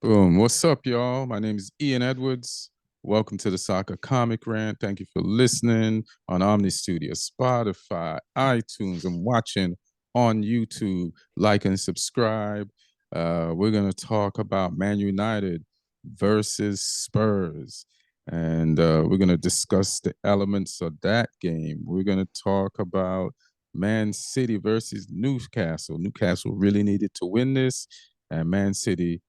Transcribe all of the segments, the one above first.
Boom. What's up, y'all? My name is Ian Edwards. Welcome to the Soccer Comic Rant. Thank you for listening on Omni Studio, Spotify, iTunes, and watching on YouTube. Like and subscribe. We're going to talk about Man United versus Spurs. And we're going to discuss the elements of that game. We're going to talk about Man City versus Newcastle. Newcastle really needed to win this, and Man City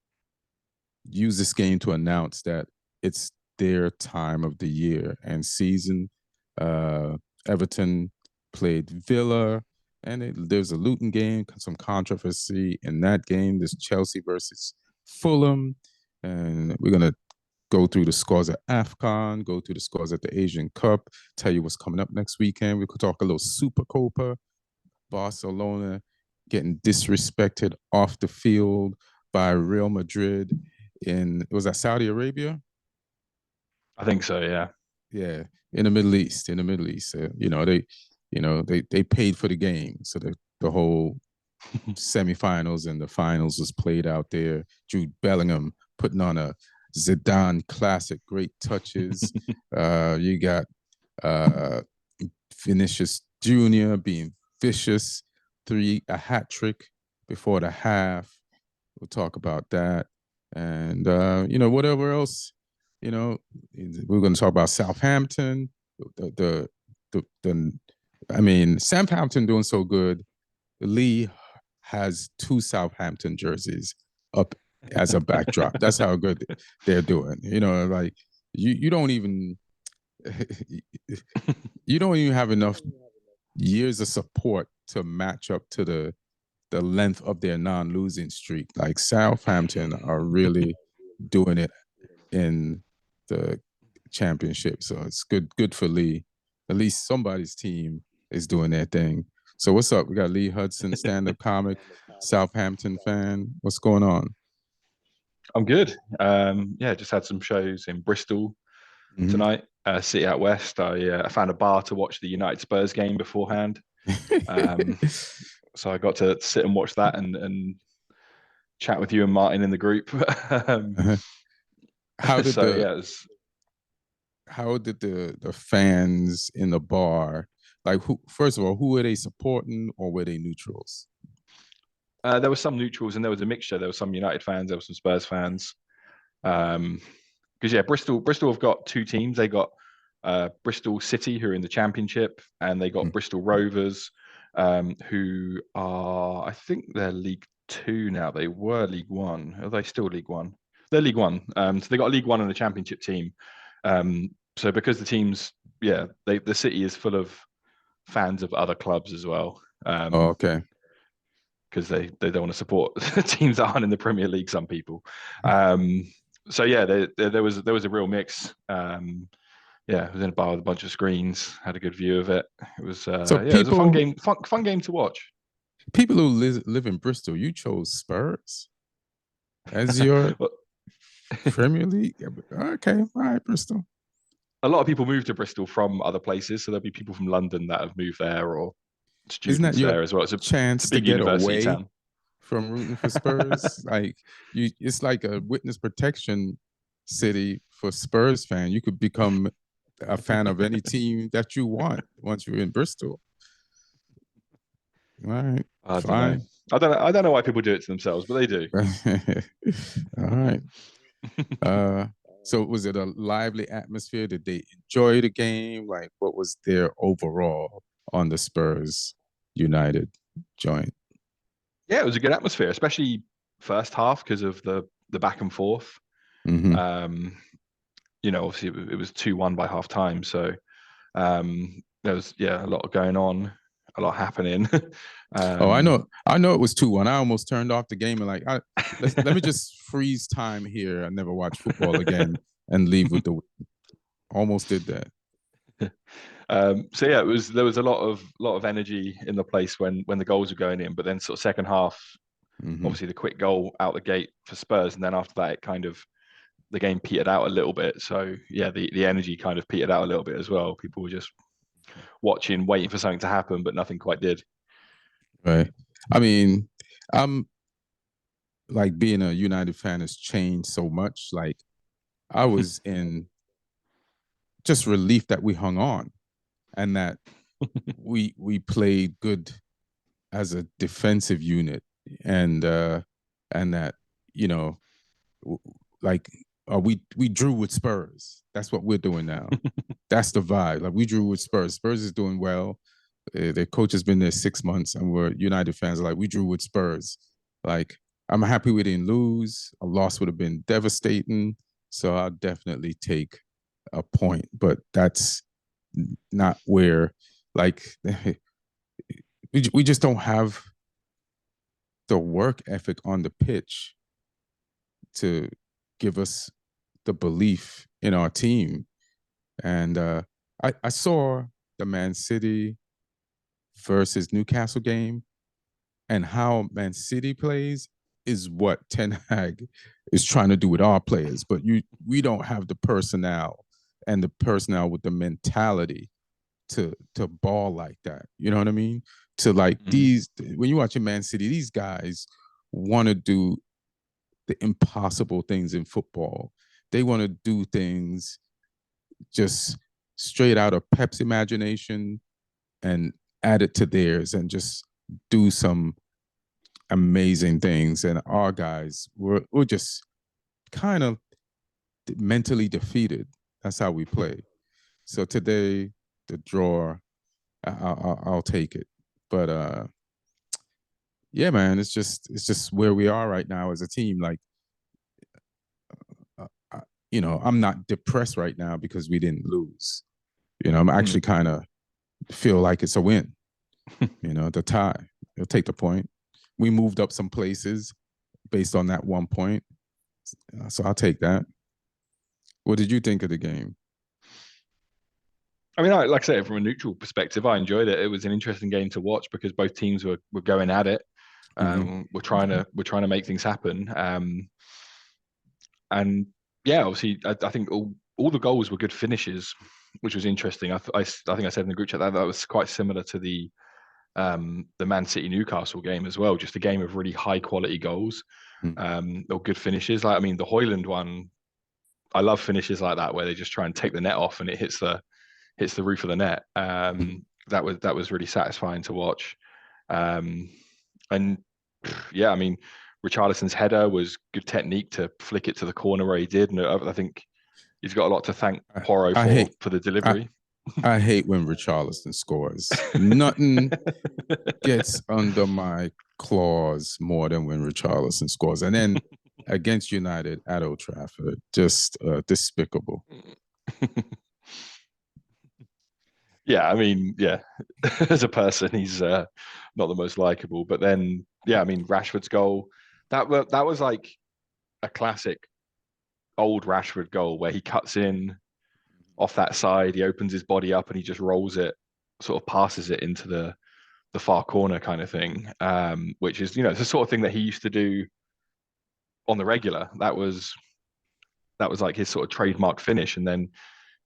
use this game to announce that it's their time of the year and season. Everton played Villa, and there's a Luton game, some controversy in that game. There's Chelsea versus Fulham, and we're gonna go through the scores at AFCON, go through the scores at the Asian Cup, tell you what's coming up next weekend. We could talk a little Super Copa, Barcelona getting disrespected off the field by Real Madrid was that Saudi Arabia? I think so, yeah. Yeah, in the Middle East. They paid for the game, so the whole semifinals and the finals was played out there. Jude Bellingham putting on a Zidane classic, great touches. You got Vinicius Jr. being vicious, a hat trick before the half. We'll talk about that. And whatever else, we're going to talk about Southampton. Southampton doing so good. Lee has two Southampton jerseys up as a backdrop. That's how good they're doing. Like you don't even you don't even have enough years of support to match up to the length of their non-losing streak. Like Southampton are really doing it in the championship. So it's good for Lee. At least somebody's team is doing their thing. So what's up? We got Lee Hudson, stand-up comic, Southampton fan. What's going on? I'm good. Just had some shows in Bristol tonight. City out west. I found a bar to watch the United Spurs game beforehand. So I got to sit and watch that and chat with you and Martin in the group. How did the fans in the bar, like, first of all, who were they supporting, or were they neutrals? There were some neutrals and there was a mixture. There were some United fans, there were some Spurs fans. Because Bristol have got two teams. They got Bristol City, who are in the Championship, and they got Bristol Rovers, who are, I think they're League Two now. They were League One. Are they still League One? They're League One. So they got a League One and a Championship team. So because the teams, the city is full of fans of other clubs as well. Okay. Because they don't want to support teams that aren't in the Premier League. Some people. So there was a real mix. I was in a bar with a bunch of screens. Had a good view of it. It was it was a fun game. Fun game to watch. People who live in Bristol, you chose Spurs as your Premier League. Okay, all right, Bristol. A lot of people move to Bristol from other places, so there'll be people from London that have moved there, or students there as well. It's a chance big to get university away town from rooting for Spurs. It's like a witness protection city for Spurs fan. You could become a fan of any team that you want once you're in Bristol. All right, fine. I don't know why people do it to themselves, but they do. All right. So was it a lively atmosphere? Did they enjoy the game? Like, what was their overall on the Spurs United joint? Yeah, it was a good atmosphere, especially first half because of the back and forth. Obviously it was 2-1 by half time, so there was a lot going on, a lot happening. I know it was 2-1. I almost turned off the game and let me just freeze time here. I never watch football again and leave with the almost did that. There was a lot of energy in the place when the goals were going in, but then sort of second half, obviously the quick goal out the gate for Spurs, and then after that it kind of the game petered out a little bit. So the energy kind of petered out a little bit as well. People were just watching, waiting for something to happen, but nothing quite did. Right. I mean, like being a United fan has changed so much. Like I was in just relief that we hung on and that we played good as a defensive unit and that you know like we drew with Spurs. That's what we're doing now. That's the vibe. Like we drew with Spurs. Spurs is doing well. Their coach has been there 6 months, and we're United fans. Are like we drew with Spurs. Like I'm happy we didn't lose. A loss would have been devastating. So I'll definitely take a point, but that's not where like we just don't have the work ethic on the pitch to give us the belief in our team. And I saw the Man City versus Newcastle game, and how Man City plays is what Ten Hag is trying to do with our players. But we don't have the personnel and the personnel with the mentality to ball like that. You know what I mean? To like these when you watch a Man City, these guys want to do the impossible things in football. They want to do things just straight out of Pep's imagination and add it to theirs and just do some amazing things. And our guys were just kind of mentally defeated. That's how we play. So today, the draw, I'll take it. But yeah, man, it's just where we are right now as a team. Like, I'm not depressed right now because we didn't lose. I'm actually kind of feel like it's a win. The tie. They'll take the point. We moved up some places based on that 1 point. So I'll take that. What did you think of the game? I mean, like I said, from a neutral perspective, I enjoyed it. It was an interesting game to watch because both teams were going at it. We're trying to make things happen. And yeah, obviously, I think all the goals were good finishes, which was interesting. I think I said in the group chat that was quite similar to the Man City Newcastle game as well. Just a game of really high quality goals, or good finishes. Like I mean, the Højlund one, I love finishes like that where they just try and take the net off and it hits the roof of the net. That was really satisfying to watch. And yeah, I mean, Richarlison's header was good technique to flick it to the corner where he did, and I think he's got a lot to thank Porro for the delivery. I hate when Richarlison scores. Nothing gets under my claws more than when Richarlison scores. And then against United at Old Trafford, just despicable. Yeah, I mean, yeah, as a person, he's not the most likable. But then, yeah, I mean, Rashford's goal, that was like a classic old Rashford goal where he cuts in off that side, he opens his body up and he just rolls it, sort of passes it into the far corner kind of thing, which is, it's the sort of thing that he used to do on the regular. That was like his sort of trademark finish, and then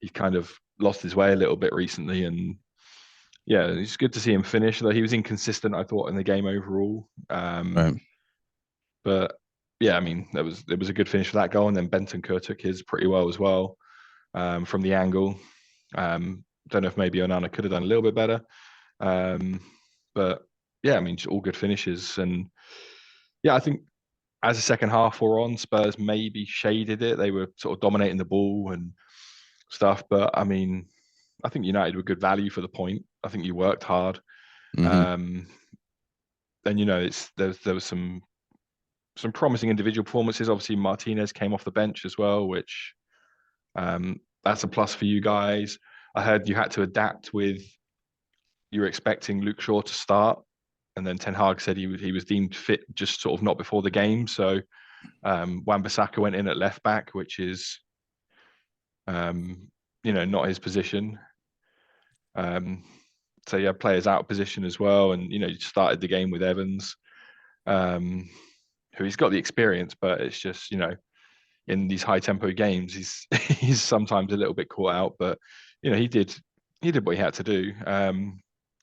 he kind of lost his way a little bit recently. And yeah, it's good to see him finish, though he was inconsistent, I thought, in the game overall. Right. But yeah, I mean, it was a good finish for that goal, and then Bentancur took his pretty well as well, from the angle. Don't know if maybe Onana could have done a little bit better, but yeah, I mean, just all good finishes. And yeah, I think as the second half wore on, Spurs maybe shaded it. They were sort of dominating the ball and stuff, but I mean, I think United were good value for the point. I think you worked hard. And there was some promising individual performances. Obviously, Martinez came off the bench as well, which that's a plus for you guys. I heard you had to adapt with, you were expecting Luke Shaw to start, and then Ten Hag said he was deemed fit just sort of not before the game. So Wan-Bissaka went in at left back, which is not his position. So you have players out of position as well, and you started the game with Evans, who he's got the experience, but it's just in these high tempo games he's sometimes a little bit caught out, but he did what he had to do.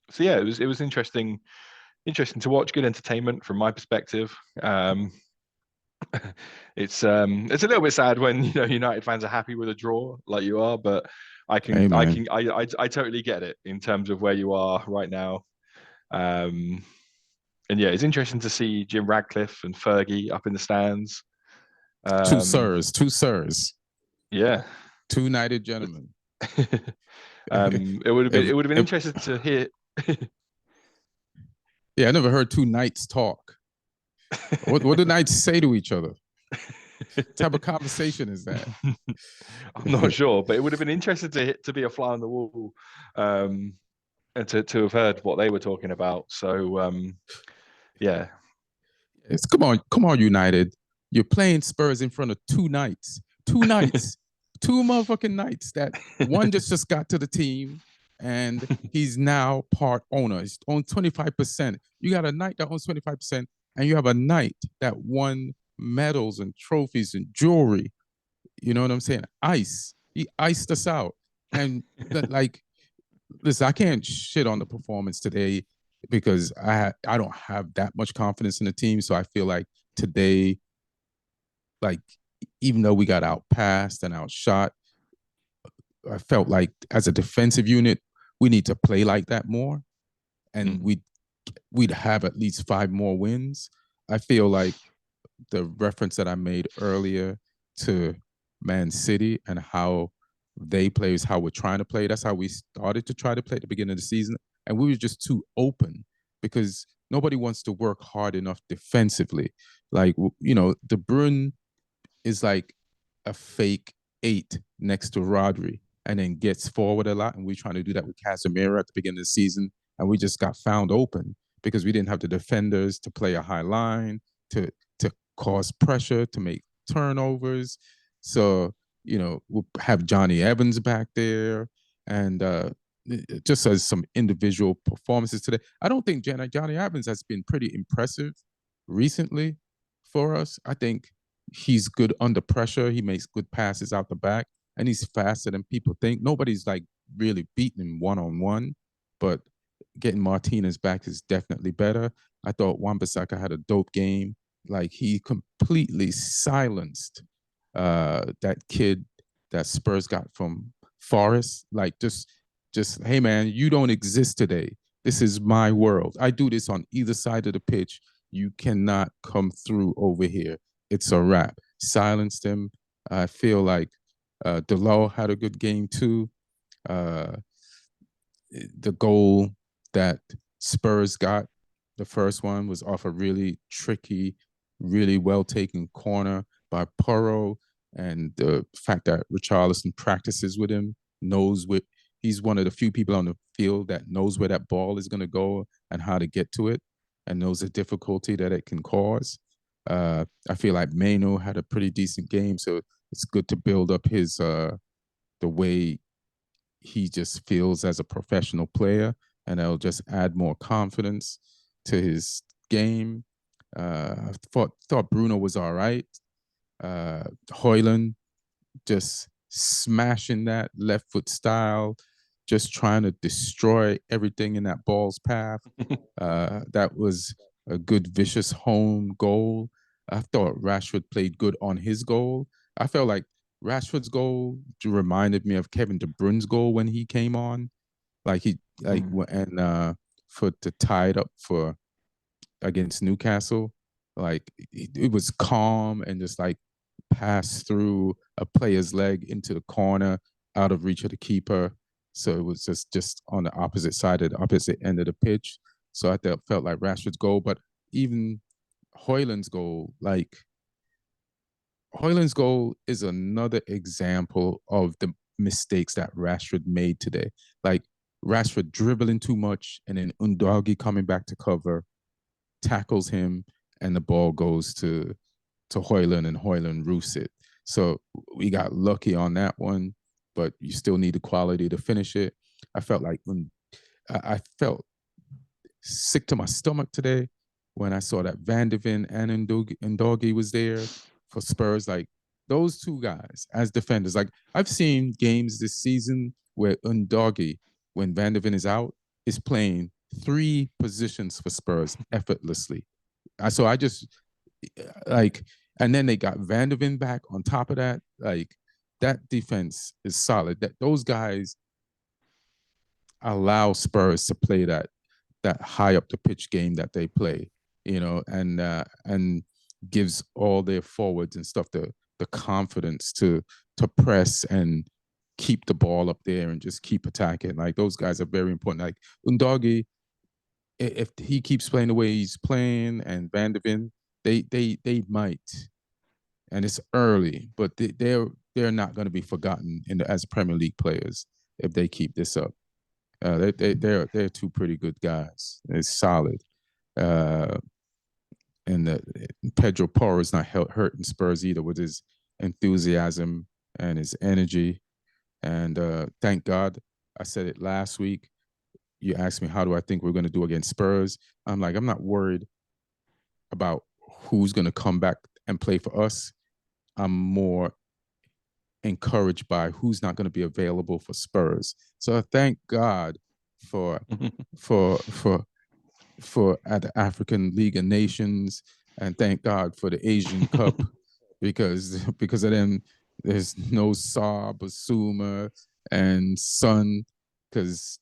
So yeah, it was interesting to watch, good entertainment from my perspective. It's a little bit sad when United fans are happy with a draw like you are, but Hey, man. I totally get it in terms of where you are right now. Um, and yeah, it's interesting to see Jim Radcliffe and Fergie up in the stands. Two Um, sirs, two sirs, yeah. two united gentlemen. It would have been interesting to hear. Yeah, I never heard two knights talk. What do knights say to each other? What type of conversation is that? I'm not sure, but it would have been interesting to be a fly on the wall, and to have heard what they were talking about. So yeah. It's come on, United. You're playing Spurs in front of two knights, two motherfucking knights. That one just got to the team, and he's now part owner. He's owned 25%. You got a knight that owns 25%, and you have a knight that won medals and trophies and jewelry. You know what I'm saying? Ice. He iced us out, and like, listen, I can't shit on the performance today because I don't have that much confidence in the team. So I feel like today, like, even though we got outpassed and outshot, I felt like as a defensive unit, we need to play like that more, and we'd have at least 5 more wins. I feel like the reference that I made earlier to Man City and how they play is how we're trying to play. That's how we started to try to play at the beginning of the season. And we were just too open because nobody wants to work hard enough defensively. Like, De Bruyne is like a fake 8 next to Rodri and then gets forward a lot. And we're trying to do that with Casemiro at the beginning of the season. And we just got found open because we didn't have the defenders to play a high line, to cause pressure, to make turnovers. So, we'll have Johnny Evans back there, and just as some individual performances today. I don't think Johnny Evans has been pretty impressive recently for us. I think he's good under pressure. He makes good passes out the back, and he's faster than people think. Nobody's like really beating him one-on-one, but getting Martinez back is definitely better. I thought Wan-Bissaka had a dope game. Like, he completely silenced that kid that Spurs got from Forest. Like, just hey man, you don't exist today. This is my world. I do this on either side of the pitch. You cannot come through over here. It's a wrap. Silenced him. I feel like Delal had a good game too. The goal that Spurs got, the first one, was off a really tricky, really well taken corner by Porro. And the fact that Richarlison practices with him, knows what he's one of the few people on the field that knows where that ball is going to go and how to get to it, and knows the difficulty that it can cause. I feel like Mano had a pretty decent game, so it's good to build up his the way he just feels as a professional player, and that'll just add more confidence to his game. I thought Bruno was all right. Højlund just smashing that left foot style, just trying to destroy everything in that ball's path. That was a good, vicious home goal. I thought Rashford played good on his goal. I felt like Rashford's goal reminded me of Kevin De Bruyne's goal when he came on, like for to tie it up for against Newcastle. Like, it was calm and just like pass through a player's leg into the corner, out of reach of the keeper. So it was just on the opposite side of the opposite end of the pitch. So I felt like Rashford's goal, but even Højlund's goal, like Højlund's goal is another example of the mistakes that Rashford made today. Like, Rashford dribbling too much, and then Undagi coming back to cover, tackles him, and the ball goes to Højlund, and Højlund roofs it. So we got lucky on that one, but you still need the quality to finish it. I felt like I felt sick to my stomach today when I saw that Van de Ven and Ndoggy was there for Spurs. Like, those two guys as defenders. Like, I've seen games this season where Ndoggy, when Van de Ven is out, is playing 3 positions for Spurs effortlessly. So I just, like, And then they got Van der Ven back on top of that. Like, that defense is solid. That those guys allow Spurs to play that high up the pitch game that they play, and gives all their forwards and stuff the confidence to press and keep the ball up there and just keep attacking. Like, those guys are very important. Like Undagi, if he keeps playing the way he's playing, and Van der Ven, they might, and it's early, but they're not going to be forgotten as Premier League players if they keep this up. They're two pretty good guys. It's solid, and Pedro Porro is not hurting Spurs either with his enthusiasm and his energy. And thank God, I said it last week. You asked me, how do I think we're going to do against Spurs? I'm like, I'm not worried about who's going to come back and play for us. I'm more encouraged by who's not going to be available for Spurs. So thank God for at the African League of Nations, and thank God for the Asian Cup, because of them, there's no Saar, Basuma, and Son, because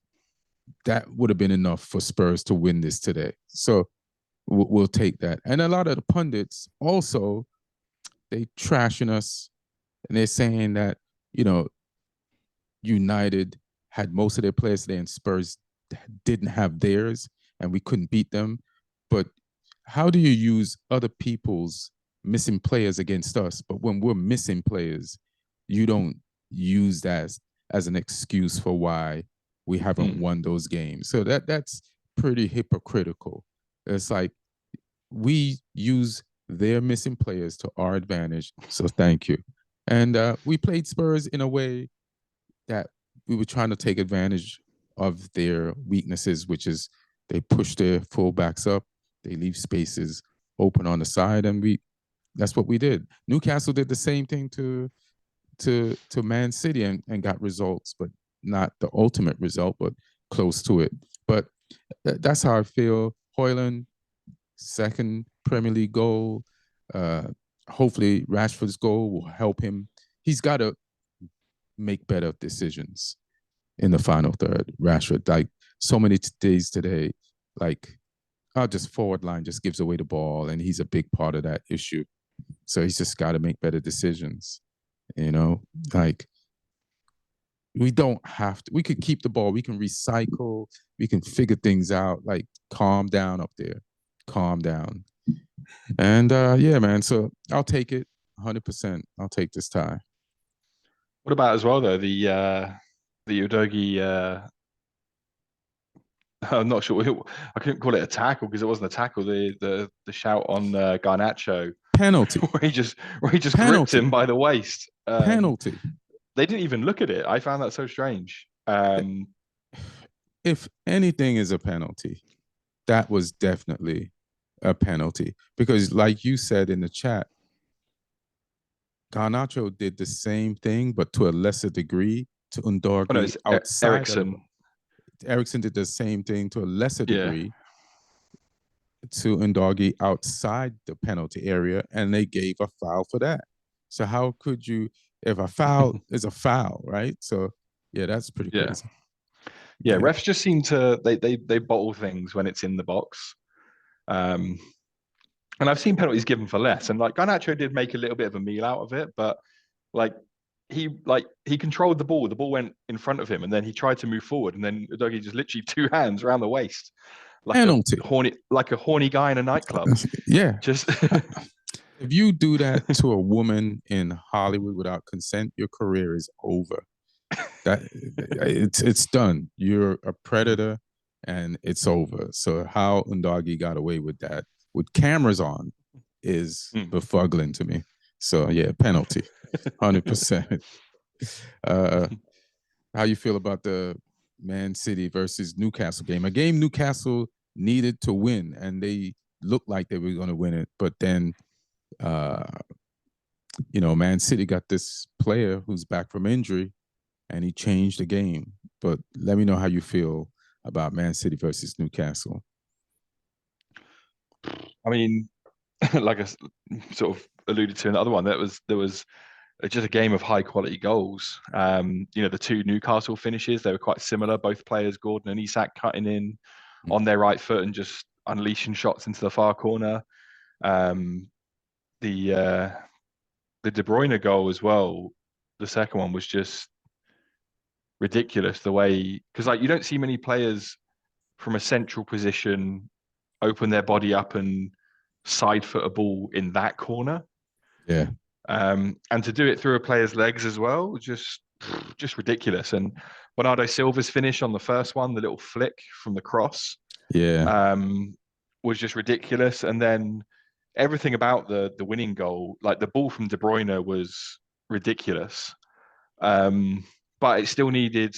that would have been enough for Spurs to win this today. So we'll take that. And a lot of the pundits also, they trashing us, and they're saying that, United had most of their players today and Spurs didn't have theirs and we couldn't beat them. But how do you use other people's missing players against us? But when we're missing players, you don't use that as an excuse for why we haven't won those games. So that's pretty hypocritical. It's like, we use their missing players to our advantage. So thank you. And we played Spurs in a way that we were trying to take advantage of their weaknesses, which is they push their fullbacks up, they leave spaces open on the side, and that's what we did. Newcastle did the same thing to Man City and got results, but not the ultimate result, but close to it. But that's how I feel. Højlund, second Premier League goal. Hopefully Rashford's goal will help him. He's got to make better decisions in the final third. Rashford, like so many days today, like just forward line just gives away the ball, and he's a big part of that issue. So he's just got to make better decisions. Like, we don't have to. We could keep the ball. We can recycle. We can figure things out. Like, calm down up there. Calm down. And yeah, man. So I'll take it 100%. I'll take this tie. What about as well though the Udogie? I'm not sure. I couldn't call it a tackle because it wasn't a tackle. The shout on Garnacho penalty, where he just gripped him by the waist. Penalty. They didn't even look at it. I found that so strange. If anything is a penalty, that was definitely a penalty, because like you said in the chat, Garnacho did the same thing, but to a lesser degree to Undorgi. Oh, no, it's outside. Ericsson did the same thing to a lesser degree to Undorgi outside the penalty area, and they gave a foul for that. So how could you, if a foul is a foul, right? So yeah, that's pretty crazy. Yeah, refs just seem to they bottle things when it's in the box. And I've seen penalties given for less, and like Garnacho did make a little bit of a meal out of it, but he controlled the ball. The ball went in front of him, and then he tried to move forward, and then Udogie just literally two hands around the waist, like a horny guy in a nightclub. Yeah, just if you do that to a woman in Hollywood without consent, your career is over. That it's done. You're a predator, and it's over. So how Undagi got away with that with cameras on is befuddling to me. So yeah, penalty, 100%. How you feel about the Man City versus Newcastle game? A game Newcastle needed to win, and they looked like they were going to win it, but then Man City got this player who's back from injury, and he changed the game. But let me know how you feel about Man City versus Newcastle. I mean, like a sort of alluded to in the other one, there was just a game of high quality goals. The two Newcastle finishes, they were quite similar. Both players, Gordon and Isak, cutting in on their right foot and just unleashing shots into the far corner. Um, the the De Bruyne goal as well, the second one was just ridiculous. The way, because like you don't see many players from a central position open their body up and side foot a ball in that corner. Yeah. And to do it through a player's legs as well, just ridiculous. And Bernardo Silva's finish on the first one, the little flick from the cross, Yeah. was just ridiculous. And then everything about the winning goal, like the ball from De Bruyne, was ridiculous. But it still needed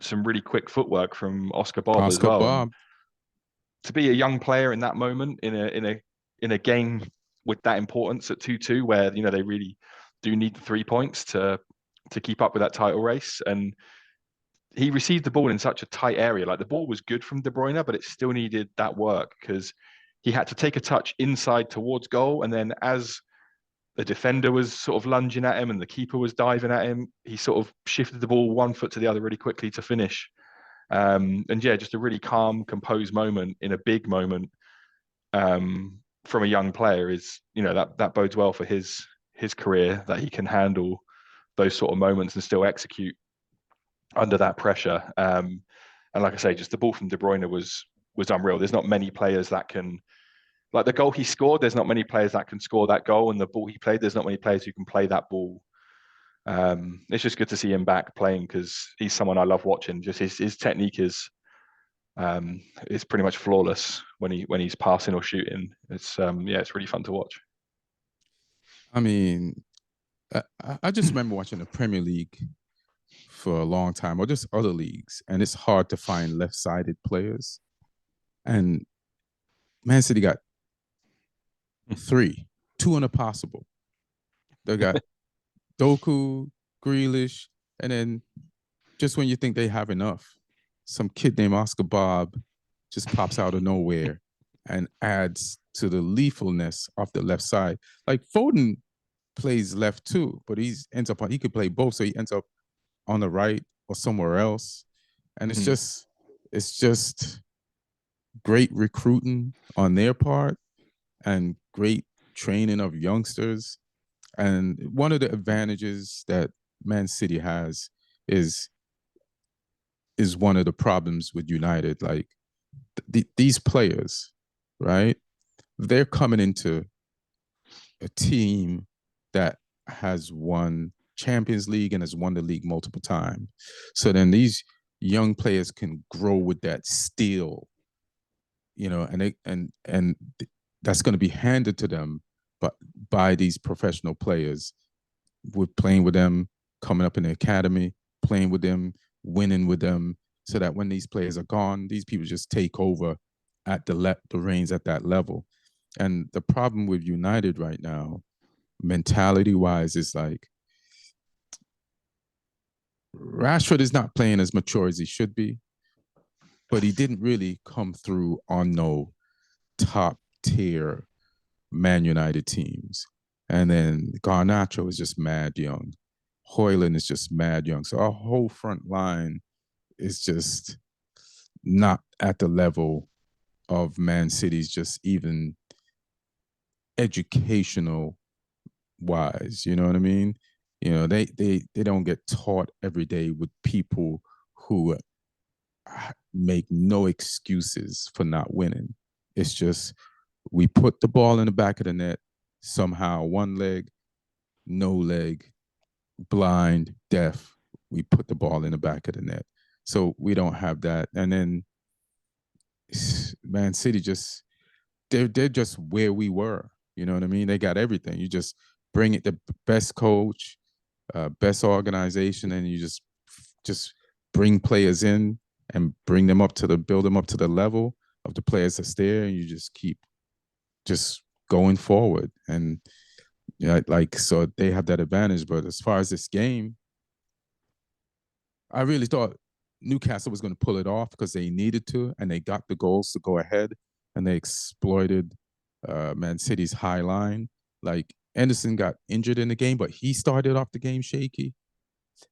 some really quick footwork from Oscar Bob as Oscar well. And Bob. to be a young player in that moment in a game with that importance at 2-2, where they really do need the 3 points to keep up with that title race. And he received the ball in such a tight area. Like the ball was good from De Bruyne, but it still needed that work because he had to take a touch inside towards goal, and then as the defender was sort of lunging at him and the keeper was diving at him, he sort of shifted the ball 1 foot to the other really quickly to finish. And yeah, just a really calm, composed moment in a big moment from a young player is, that bodes well for his career, that he can handle those sort of moments and still execute under that pressure. And like I say, just the ball from De Bruyne was unreal. There's not many players that can, like the goal he scored, there's not many players that can score that goal, and the ball he played, there's not many players who can play that ball. It's just good to see him back playing because he's someone I love watching. Just his technique is pretty much flawless when he's passing or shooting. It's it's really fun to watch. I mean, I just remember watching the Premier League for a long time, or just other leagues, and it's hard to find left-sided players. And Man City got two in a possible. They got Doku, Grealish, and then just when you think they have enough, some kid named Oscar Bob just pops out of nowhere and adds to the lethalness off the left side. Like Foden plays left too, but he could play both, so he ends up on the right or somewhere else. And it's just great recruiting on their part and great training of youngsters. And one of the advantages that Man City has is one of the problems with United. Like these players, right? They're coming into a team that has won Champions League and has won the league multiple times. So then these young players can grow with that steel, and that's going to be handed to them but by these professional players. We're playing with them, coming up in the academy, playing with them, winning with them, so that when these players are gone, these people just take over at the reins at that level. And the problem with United right now, mentality-wise, is like Rashford is not playing as mature as he should be, but he didn't really come through on no top-tier Man United teams. And then Garnacho is just mad young. Højlund is just mad young. So our whole front line is just not at the level of Man City's, just even educational wise. You know what I mean? They don't get taught every day with people who make no excuses for not winning. It's just we put the ball in the back of the net somehow, one leg, no leg, blind, deaf. We put the ball in the back of the net. So we don't have that. And then Man City they're just where we were. You know what I mean? They got everything. You just bring it, the best coach, best organization, and you just bring players in and build them up to the level of the players that's there, and you just keep just going forward. And so they have that advantage. But as far as this game, I really thought Newcastle was going to pull it off because they needed to, and they got the goals to go ahead, and they exploited Man City's high line. Like Anderson got injured in the game, but he started off the game shaky.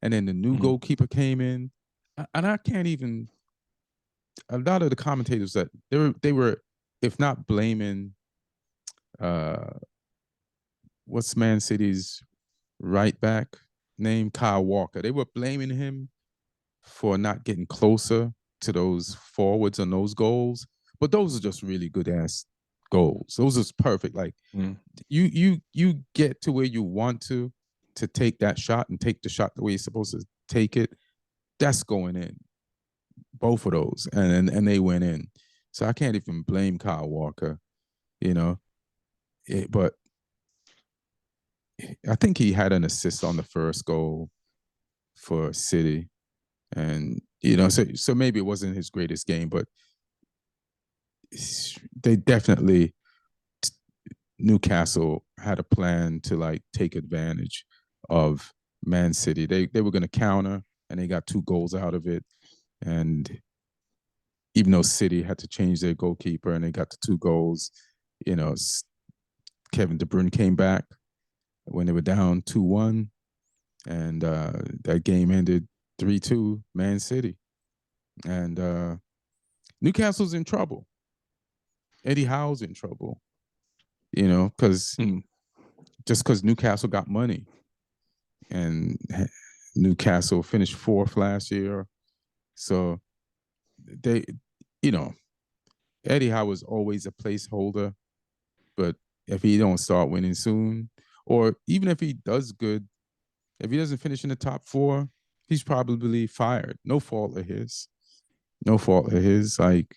And then the new goalkeeper came in. And I can't even, a lot of the commentators that they were, if not blaming what's Man City's right back name, Kyle Walker, they were blaming him for not getting closer to those forwards on those goals. But those are just really good ass goals. Those are perfect. Like you get to where you want to take that shot and take the shot the way you're supposed to take it. That's going in. Both of those, and they went in. So I can't even blame Kyle Walker, you know. But I think he had an assist on the first goal for City, and so maybe it wasn't his greatest game, but they definitely, Newcastle had a plan to like take advantage of Man City. They were going to counter, and they got 2 goals out of it. And even though City had to change their goalkeeper and they got the 2 goals, Kevin De Bruyne came back when they were down 2-1, and that game ended 3-2 Man City. And Newcastle's in trouble. Eddie Howe's in trouble, because just because Newcastle got money, and Newcastle finished 4th last year. So they, Eddie Howe was always a placeholder, but if he don't start winning soon, or even if he does good, if he doesn't finish in the top 4, he's probably fired. No fault of his. No fault of his. Like,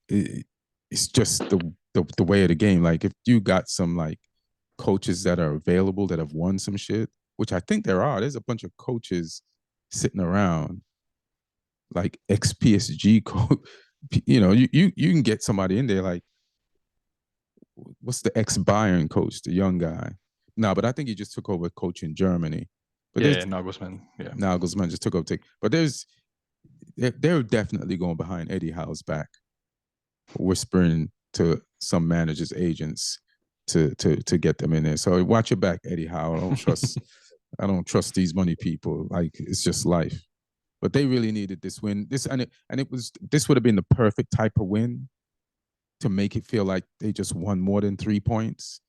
it's just the way of the game. Like, if you got some like coaches that are available that have won some shit, which I think there are. There's a bunch of coaches sitting around, like ex-PSG coach. You can get somebody in there like, what's the ex-Bayern coach, the young guy? No, but I think he just took over coaching Germany. But Nagelsmann. Yeah, Nagelsmann just took over. But they're definitely going behind Eddie Howe's back, whispering to some managers' agents to get them in there. So watch your back, Eddie Howe. I don't trust these money people. Like, it's just life. But they really needed this win. This would have been the perfect type of win to make it feel like they just won more than 3 points.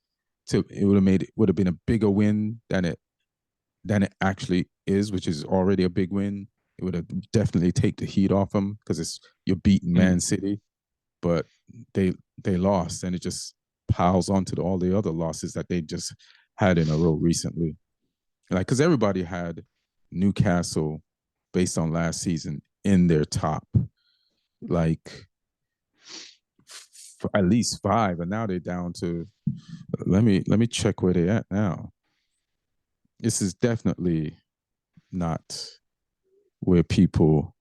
It would have been a bigger win than it actually is, which is already a big win. It would have definitely take the heat off them because you're beating Man City, but they lost, and it just piles onto all the other losses that they just had in a row recently. Like, because everybody had Newcastle based on last season in their top, like, at least 5, and now they're down to. Let me check where they're at now. This is definitely not where people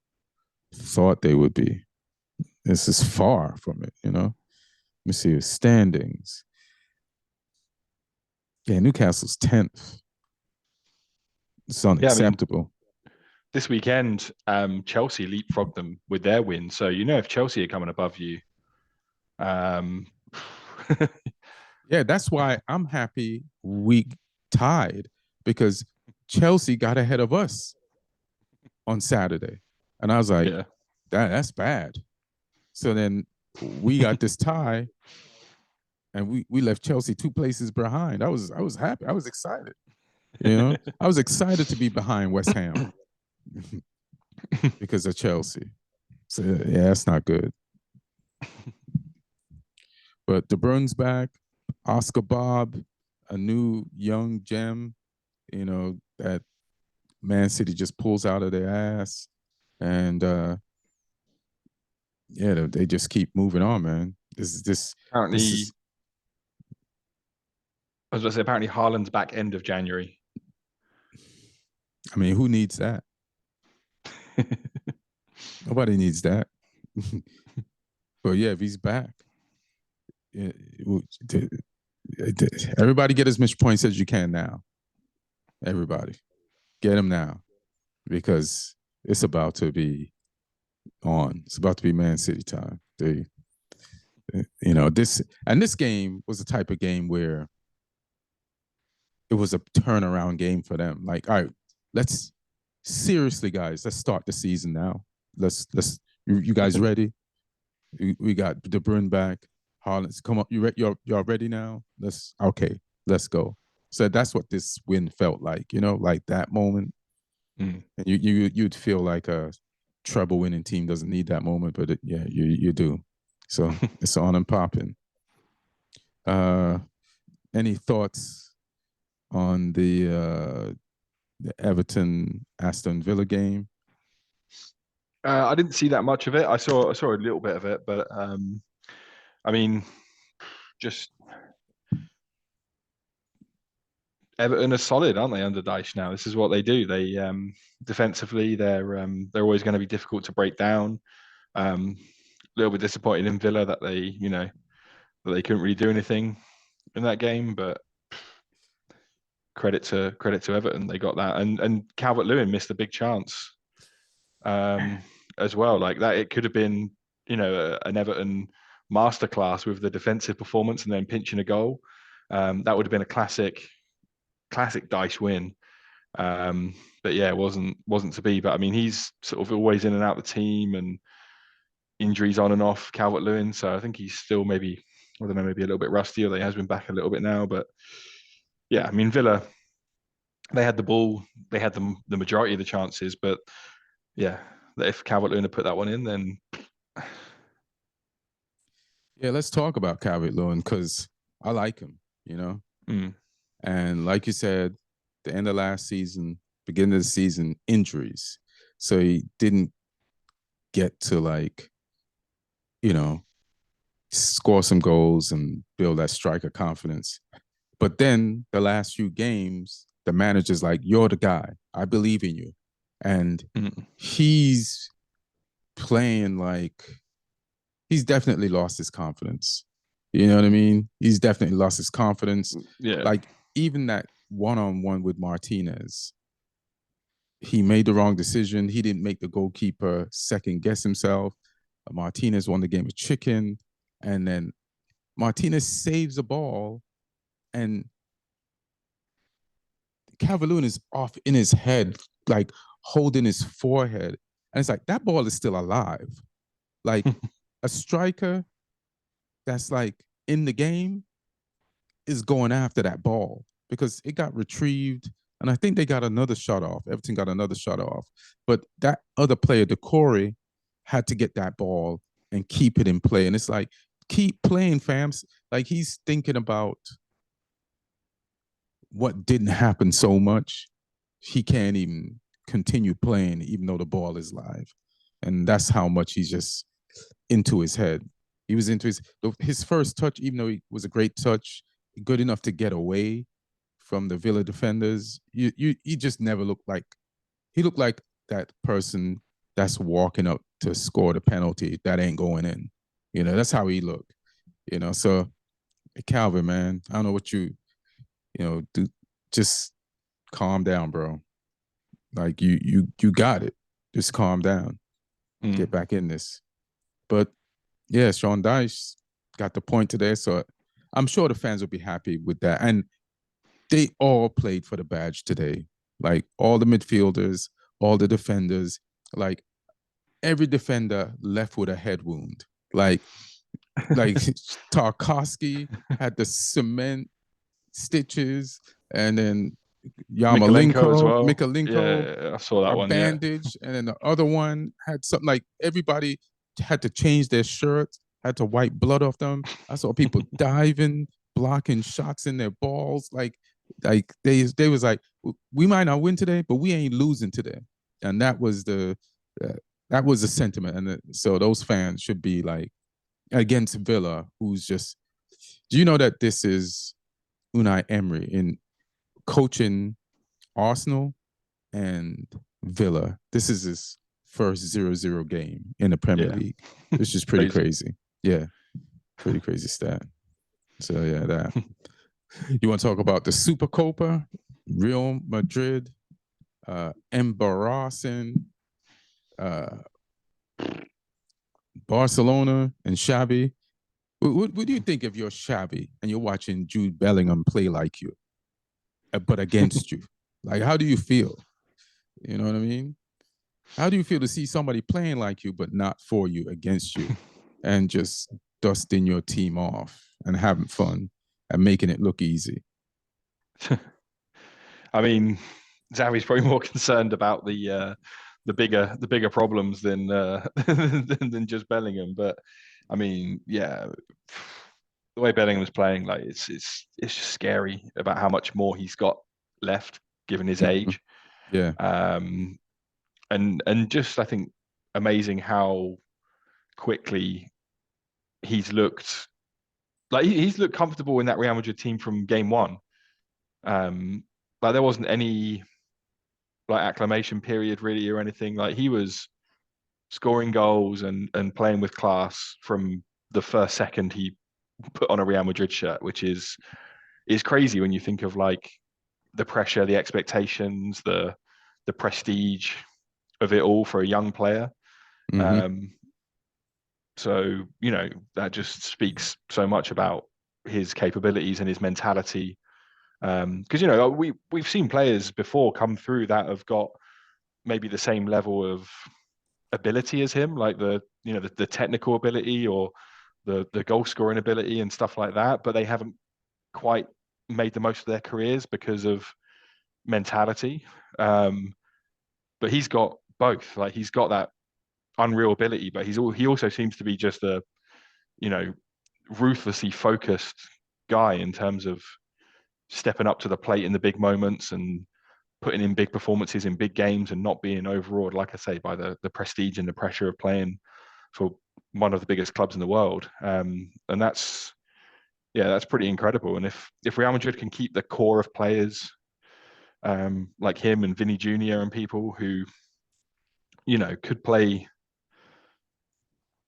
thought they would be. This is far from it, Let me see the standings. Yeah, Newcastle's 10th. It's unacceptable. Yeah, I mean, this weekend, Chelsea leapfrogged them with their win. So if Chelsea are coming above you, yeah, that's why I'm happy we tied, because Chelsea got ahead of us on Saturday, and I was like, that's bad. So then we got this tie, and we left Chelsea 2 places behind. I was happy. I was excited. I was excited to be behind West Ham because of Chelsea. So yeah, that's not good. But De Bruyne's back, Oscar Bob, a new young gem, that Man City just pulls out of their ass, and they just keep moving on, man. Apparently, I was going to say, apparently Haaland's back end of January. I mean, who needs that? Nobody needs that. But yeah, if he's back, everybody get as much points as you can now. Everybody, get him now, because it's about to be on. It's about to be Man City time. this game was the type of game where it was a turnaround game for them. Like, all right, let's seriously, guys, let's start the season now. Let's you guys ready? We got De Bruyne back. Haaland's come up. Y'all ready now? Let's go. So that's what this win felt like, like that moment. And you'd feel like a treble winning team doesn't need that moment, but you do. So it's on and popping. Any thoughts on the Everton Aston Villa game? I didn't see that much of it. I saw a little bit of it, but I mean, just Everton are solid, aren't they? Under Dyche now, this is what they do. They defensively, they're always going to be difficult to break down. A little bit disappointed in Villa that they couldn't really do anything in that game, but credit to Everton, they got that. And Calvert-Lewin missed a big chance as well. Like that, it could have been an Everton masterclass with the defensive performance and then pinching a goal. That would have been a classic Dyche win. But yeah, it wasn't to be. But I mean, he's sort of always in and out of the team, and injuries on and off, Calvert-Lewin. So I think he's still maybe a little bit rusty, or he has been back a little bit now. But yeah, I mean, Villa, they had the ball, they had the majority of the chances, but yeah, if Calvert-Lewin had put that one in, then yeah, let's talk about Calvert-Lewin because I like him, And like you said, the end of last season, beginning of the season, injuries. So he didn't get to score some goals and build that striker confidence. But then the last few games, the manager's like, you're the guy. I believe in you. And he's playing like he's definitely lost his confidence. You know what I mean? He's definitely lost his confidence. Yeah. Like even that one-on-one with Martinez, he made the wrong decision. He didn't make the goalkeeper second guess himself. Martinez won the game of chicken. And then Martinez saves the ball and Calvert-Lewin is off in his head, like holding his forehead. And it's like, that ball is still alive. Like a striker that's like in the game is going after that ball because it got retrieved. And I think they got another shot off. Everton got another shot off. But that other player, Decore, had to get that ball and keep it in play. And it's like, keep playing, fams. Like he's thinking about what didn't happen so much. He can't even continue playing even though the ball is live. And that's how much he's just into his head. He was into his first touch, even though it was a great touch, good enough to get away from the Villa defenders. He just never looked like that person that's walking up to score the penalty that ain't going in. That's how he looked. So Calvin, man, I don't know what you do. Just calm down, bro. Like you got it. Just calm down. Get back in this. But yeah, Sean Dyche got the point today, so I'm sure the fans will be happy with that. And they all played for the badge today. Like all the midfielders, all the defenders, like every defender left with a head wound. Like Tarkowski had the cement stitches, and then Mikalenko as well. Mikalenko, I saw that one. Bandage, and then the other one had something like everybody had to change their shirts, had to wipe blood off them. I saw people diving, blocking shots in their balls. Like they was like, we might not win today, but we ain't losing today, and that was the sentiment. And so those fans should be like against Villa, who's just. Do you know that this is Unai Emery in coaching Arsenal and Villa? This is his first 0-0 game in the Premier League. It's just pretty crazy. Yeah, pretty crazy stat. So yeah, that. You want to talk about the Super Copa? Real Madrid, embarrassing. Barcelona and Xavi What do you think if you're Xavi and you're watching Jude Bellingham play like you, but against you? Like, how do you feel? You know what I mean? How do you feel to see somebody playing like you, but not for you, against you, and just dusting your team off and having fun and making it look easy? I mean, Xavi's probably more concerned about the bigger problems than than just Bellingham. But I mean, yeah, the way Bellingham's playing, like it's just scary about how much more he's got left given his Mm-hmm. age. Yeah. And just I think amazing how quickly he's looked like he's looked comfortable in that Real Madrid team from game one. Like there wasn't any like acclamation period really or anything. Like he was scoring goals and playing with class from the first second he put on a Real Madrid shirt, which is crazy when you think of like the pressure, the expectations, the prestige of it all for a young player. Mm-hmm. So you know that just speaks so much about his capabilities and his mentality. Because you know we've seen players before come through that have got maybe the same level of ability as him, like the technical ability or the goal scoring ability and stuff like that, but they haven't quite made the most of their careers because of mentality. But he's got both. Like he's got that unreal ability, but he also seems to be just a you know ruthlessly focused guy in terms of stepping up to the plate in the big moments and putting in big performances in big games and not being overawed, like I say, by the prestige and the pressure of playing for one of the biggest clubs in the world. And that's pretty incredible. And if Real Madrid can keep the core of players like him and Vinny Jr. and people who could play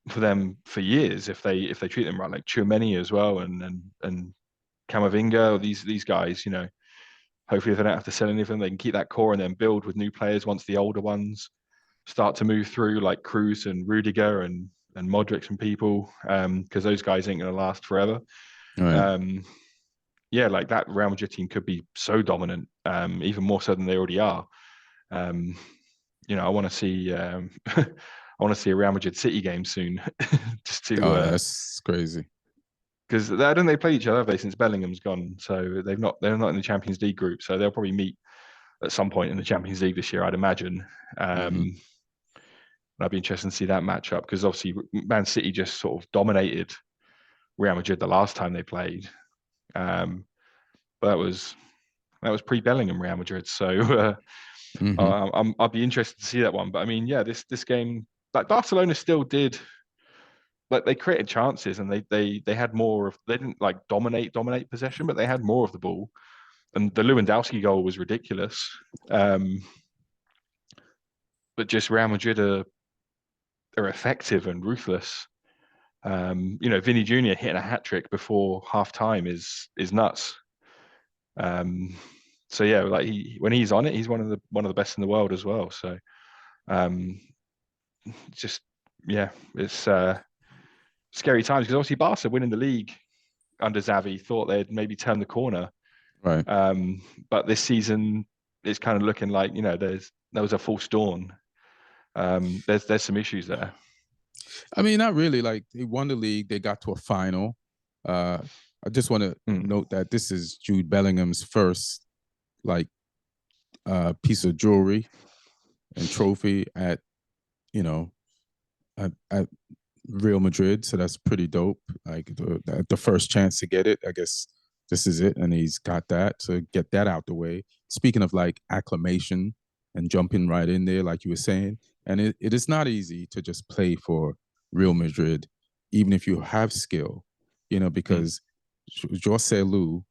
for them for years if they treat them right, like Tchouameni as well and Camavinga, these guys, hopefully if they don't have to sell any of them, they can keep that core and then build with new players once the older ones start to move through, like Cruz and Rudiger and Modric and people, because those guys ain't going to last forever. Right. Yeah, like that Real Madrid team could be so dominant, even more so than they already are. I want to see I want to see a Real Madrid City game soon, just Oh, to that's crazy. because I don't they play each other, have they, since Bellingham's gone? So they're not in the Champions League group, so they'll probably meet at some point in the Champions League this year, I'd imagine. Mm-hmm. I'd be interested to see that matchup because obviously Man City just sort of dominated Real Madrid the last time they played, but that was pre-Bellingham Real Madrid. So I'll be interested to see that one. But I mean, yeah, this game, like Barcelona still did, like they created chances and they had more of, they didn't like dominate possession, but they had more of the ball. And the Lewandowski goal was ridiculous. But just Real Madrid are effective and ruthless. Vinny Jr. hitting a hat trick before half time is nuts. So yeah, like when he's on it, he's one of the best in the world as well. So just yeah, it's scary times because obviously Barca winning the league under Xavi thought they'd maybe turn the corner. Right. But this season it's kind of looking like there was a false dawn. There's some issues there. I mean, not really. Like they won the league, they got to a final. I just want to note that this is Jude Bellingham's first like piece of jewelry and trophy at at Real Madrid, so that's pretty dope. Like the first chance to get it, I guess this is it, and he's got that to get that out the way. Speaking of like acclamation and jumping right in there, like you were saying, and it is not easy to just play for Real Madrid, even if you have skill, because Joselu,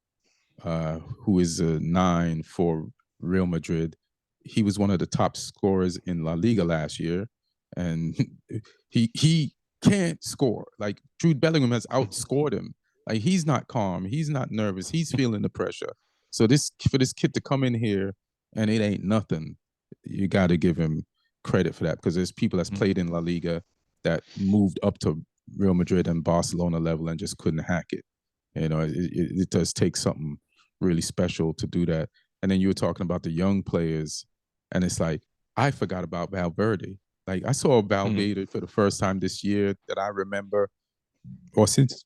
who is a 9 for Real Madrid, he was one of the top scorers in La Liga last year, and he can't score. Like Jude Bellingham has outscored him. Like he's not calm, he's not nervous, he's feeling the pressure. So for this kid to come in here and it ain't nothing, you got to give him credit for that because there's people that's played in La Liga that moved up to Real Madrid and Barcelona level and just couldn't hack it. It does take something really special to do that. And then you were talking about the young players, and it's like I forgot about Valverde. Like I saw Valverde for the first time this year that I remember, or since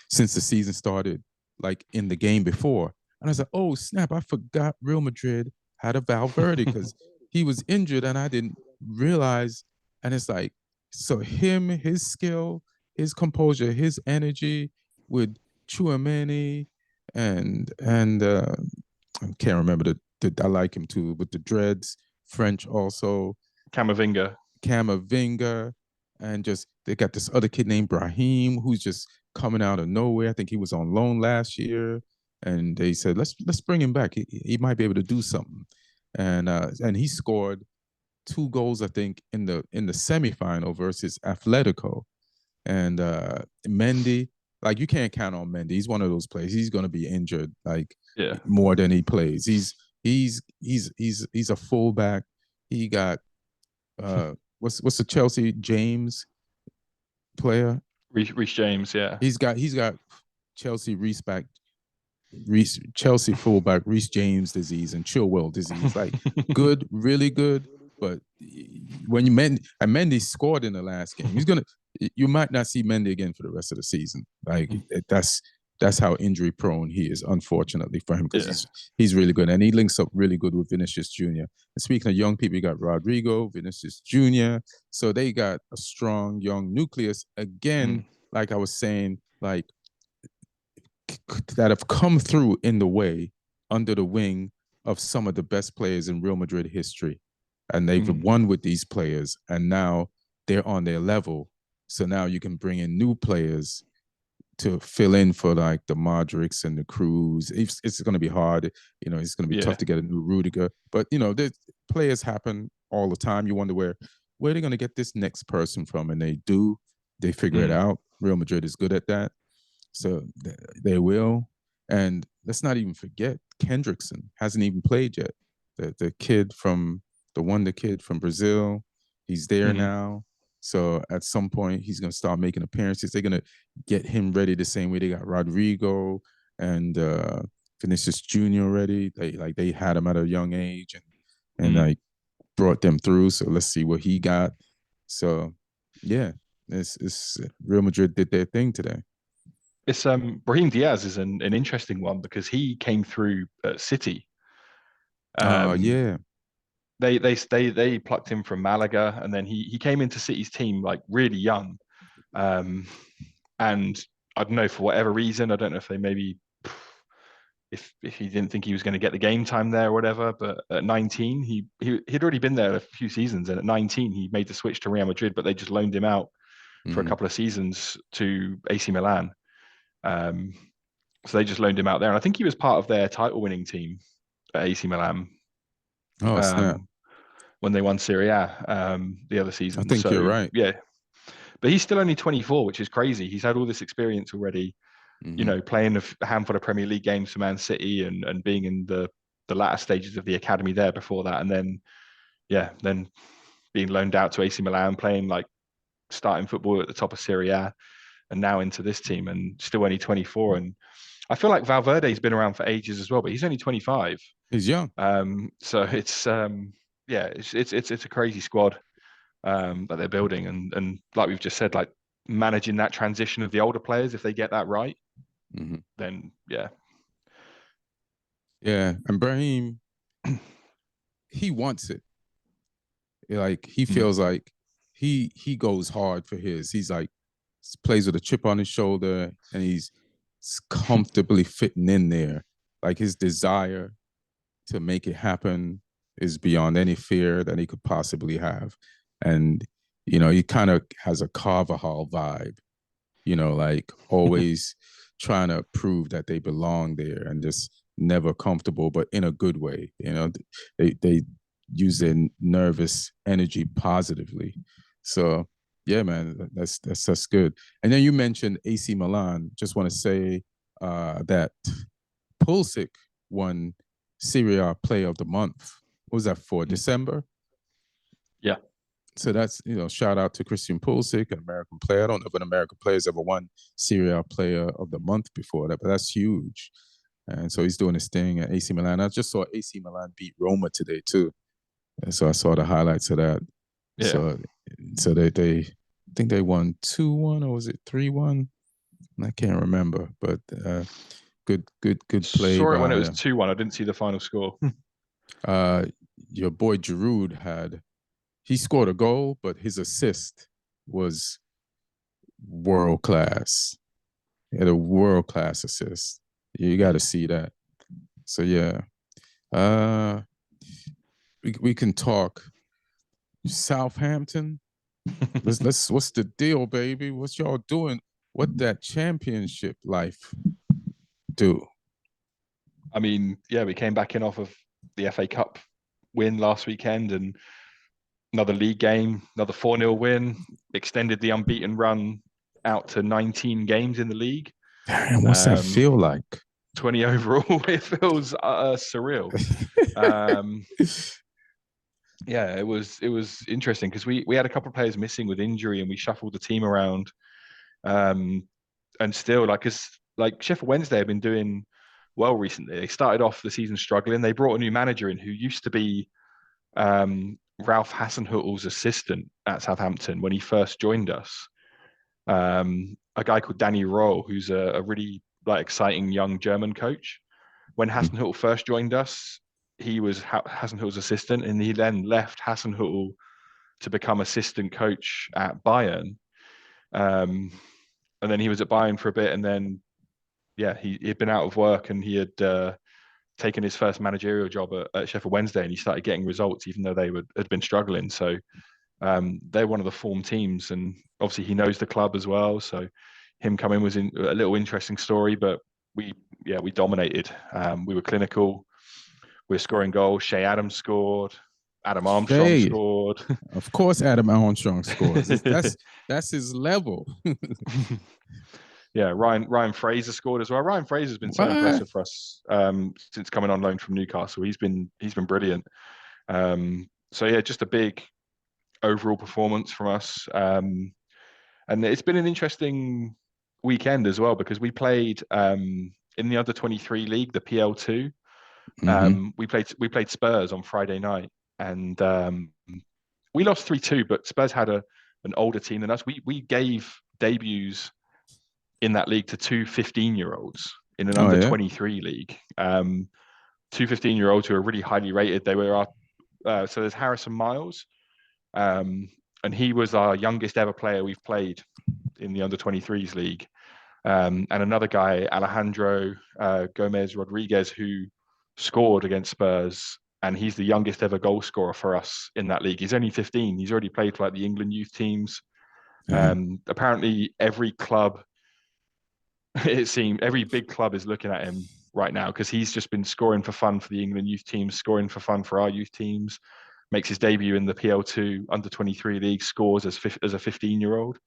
since the season started, like in the game before. And I was like, oh snap, I forgot Real Madrid had a Valverde because he was injured and I didn't realize. And it's like, so him, his skill, his composure, his energy with Chouameni and I can't remember I like him too, with the dreads, French also, Camavinga. Camavinga, and just they got this other kid named Brahim who's just coming out of nowhere. I think he was on loan last year, and they said let's bring him back. He might be able to do something, and he scored 2 goals I think in the semifinal versus Atletico, and Mendy. Like you can't count on Mendy. He's one of those players. He's going to be injured like more than he plays. He's a fullback. He got what's the Chelsea James player? Reece James, yeah. He's got Chelsea Chelsea fullback Reece James disease and Chilwell disease. Like good, really good. But when Mendy scored in the last game, you might not see Mendy again for the rest of the season. Like that's how injury prone he is, unfortunately for him, because he's really good and he links up really good with Vinicius Jr. And speaking of young people, you got Rodrigo, Vinicius Jr. So they got a strong young nucleus again. Like I was saying, like that have come through in the way under the wing of some of the best players in Real Madrid history. And they've won with these players, and now they're on their level. So now you can bring in new players to fill in for like the Modrics and the Cruz. It's going to be hard. It's going to be tough to get a new Rudiger. But, the players happen all the time. You wonder where they're going to get this next person from. And they figure it out. Real Madrid is good at that. So they will. And let's not even forget, Kendrickson hasn't even played yet. The kid from Brazil, he's there now. So at some point, he's going to start making appearances. They're going to get him ready the same way they got Rodrigo and Vinicius Jr. ready. They had him at a young age and like brought them through. So let's see what he got. So yeah, it's Real Madrid did their thing today. It's Brahim Diaz is an interesting one because he came through at City. Yeah. They plucked him from Malaga, and then he came into City's team like really young, and I don't know, for whatever reason, I don't know if they maybe if he didn't think he was going to get the game time there or whatever. But at 19, he'd already been there a few seasons, and at 19 he made the switch to Real Madrid, but they just loaned him out for a couple of seasons to AC Milan. So they just loaned him out there, and I think he was part of their title-winning team at AC Milan. Oh, snap. When they won Seria A the other season. I think you're right. Yeah. But he's still only 24, which is crazy. He's had all this experience already, playing a handful of Premier League games for Man City and being in the latter stages of the academy there before that. And then being loaned out to AC Milan, playing like starting football at the top of Seria A, and now into this team and still only 24. And I feel like Valverde's been around for ages as well, but he's only 25. He's young. So it's it's a crazy squad that they're building, and like we've just said, like managing that transition of the older players, if they get that right, then yeah. And Brahim, he wants it. Like he feels like he goes hard for his. He's like plays with a chip on his shoulder, and he's comfortably fitting in there. Like his desire to make it happen is beyond any fear that he could possibly have. And, he kind of has a Carvajal vibe, like always trying to prove that they belong there and just never comfortable, but in a good way. They use their nervous energy positively. So yeah, man, that's good. And then you mentioned AC Milan. Just want to say that Pulsic won Seria A Player of the Month. What was that for? December? Yeah. So that's, shout out to Christian Pulsic, an American player. I don't know if an American player has ever won Seria A Player of the Month before that, but that's huge. And so he's doing his thing at AC Milan. I just saw AC Milan beat Roma today too, and so I saw the highlights of that. Yeah. So they I think they won 2-1, or was it 3-1? I can't remember, but good play Saw it when it by was 2-1. I didn't see the final score. Your boy Giroud he scored a goal, but his assist was world class. He had a world class assist. You got to see that. So yeah, we can talk Southampton. Let's. What's the deal, baby? What y'all doing? What that championship life do? I mean, yeah, we came back in off of the FA Cup win last weekend, and another league game, another 4-0 win, extended the unbeaten run out to 19 games in the league. Damn, what's that feel like? 20 overall. It feels surreal. Yeah, it was interesting because we had a couple of players missing with injury, and we shuffled the team around. And still, like Sheffield Wednesday have been doing well recently. They started off the season struggling. They brought a new manager in who used to be Ralph Hasenhüttl's assistant at Southampton when he first joined us. A guy called Danny Roll, who's a really exciting young German coach. When Hasenhüttl first joined us, he was Hasenhüttl's assistant, and he then left Hasenhüttl to become assistant coach at Bayern. And then he was at Bayern for a bit, and then he'd been out of work, and he had taken his first managerial job at Sheffield Wednesday, and he started getting results even though they had been struggling. So they're one of the form teams, and obviously he knows the club as well. So him coming was a little interesting story, but we dominated. We were clinical. We were scoring goals. Shea Adams scored. Adam Armstrong scored. Of course, Adam Armstrong scores. That's his level. Yeah, Ryan Fraser scored as well. Ryan Fraser's been so impressive for us since coming on loan from Newcastle. He's been brilliant. So yeah, just a big overall performance from us. And it's been an interesting weekend as well because we played in the under-23 league, the PL2. We played Spurs on Friday night, and we lost 3-2. But Spurs had an older team than us. We gave debuts in that league to two 15-year-olds in an under-23 league. Two 15-year-olds who are really highly rated. They were so there's Harrison Miles, and he was our youngest ever player we've played in the under-23s league. And another guy, Alejandro Gomez Rodriguez, who scored against Spurs, and he's the youngest ever goal scorer for us in that league. He's only 15. He's already played for the England youth teams. Apparently every club, it seems, every big club is looking at him right now because he's just been scoring for fun for the England youth teams, scoring for fun for our youth teams, makes his debut in the PL2 under-23 league, scores as a 15-year-old.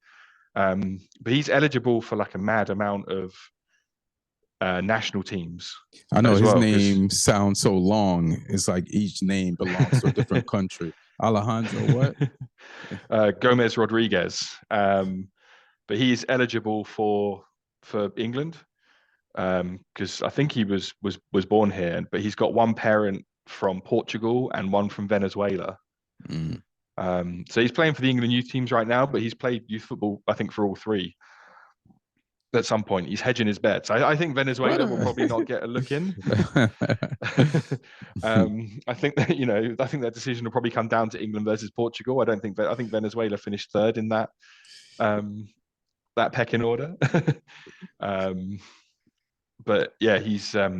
But he's eligible for a mad amount of national teams. I know his name sounds so long. It's like each name belongs to a different country. Alejandro what? Gomez Rodriguez. But he's eligible for England because I think he was born here, but he's got one parent from Portugal and one from Venezuela. So he's playing for the England youth teams right now, but he's played youth football, I think, for all three. At some point, he's hedging his bets. I think Venezuela will probably not get a look in. I think that I think that decision will probably come down to England versus Portugal. I think Venezuela finished third in that that pecking order. But yeah, he's a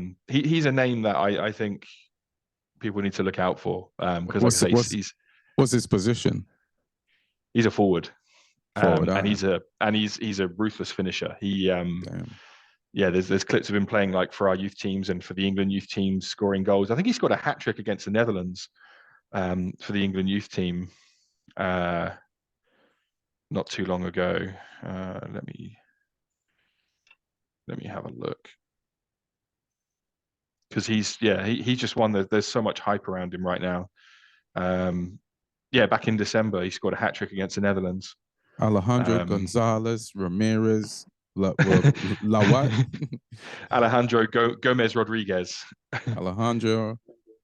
name that I think people need to look out for because what's his position? He's a forward. And he's a ruthless finisher. There's clips of him playing for our youth teams and for the England youth teams, scoring goals. I think he scored a hat trick against the Netherlands for the England youth team not too long ago. Let me have a look because he's just one that there's so much hype around him right now. Yeah, back in December, he scored a hat trick against the Netherlands. Alejandro Gonzalez, Ramirez, La what? Alejandro Gomez Rodriguez. Alejandro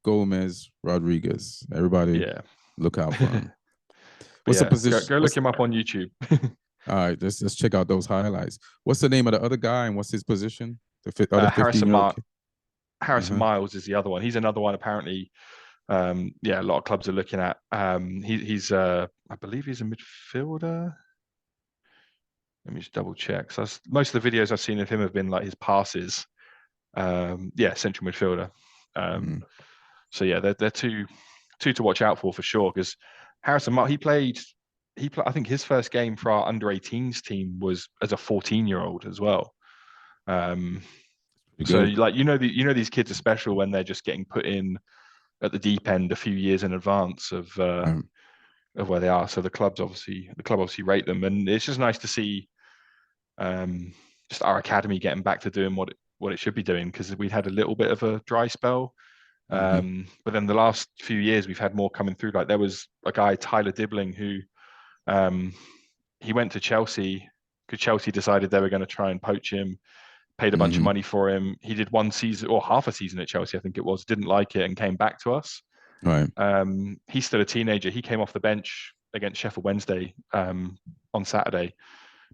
Gomez Rodriguez. Everybody, Yeah. look out for him. What's the yeah, position? go look him up on YouTube. All right, let's check out those highlights. What's the name of the other guy and what's his position? The other 15-year-old kid? Harrison Miles is the other one. He's another one apparently. Yeah, a lot of clubs are looking at. He's I believe he's a midfielder. Let me just double check. So most of the videos I've seen of him have been like his passes. Yeah, central midfielder. So yeah, they're two to watch out for sure. Because Harrison, he played. I think his first game for our under-18s team was as a 14-year-old as well. So like these kids are special when they're just getting put in at the deep end a few years in advance of where they are. So the club obviously rate them, and it's just nice to see just our academy getting back to doing what it should be doing, because we'd had a little bit of a dry spell. But then the last few years we've had more coming through. Like there was a guy, Tyler Dibbling, who he went to Chelsea because Chelsea decided they were going to try and poach him, paid a bunch of money for him. He did one season or half a season at Chelsea, I think it was, didn't like it and came back to us. Right. He's still a teenager. He came off the bench against Sheffield Wednesday on Saturday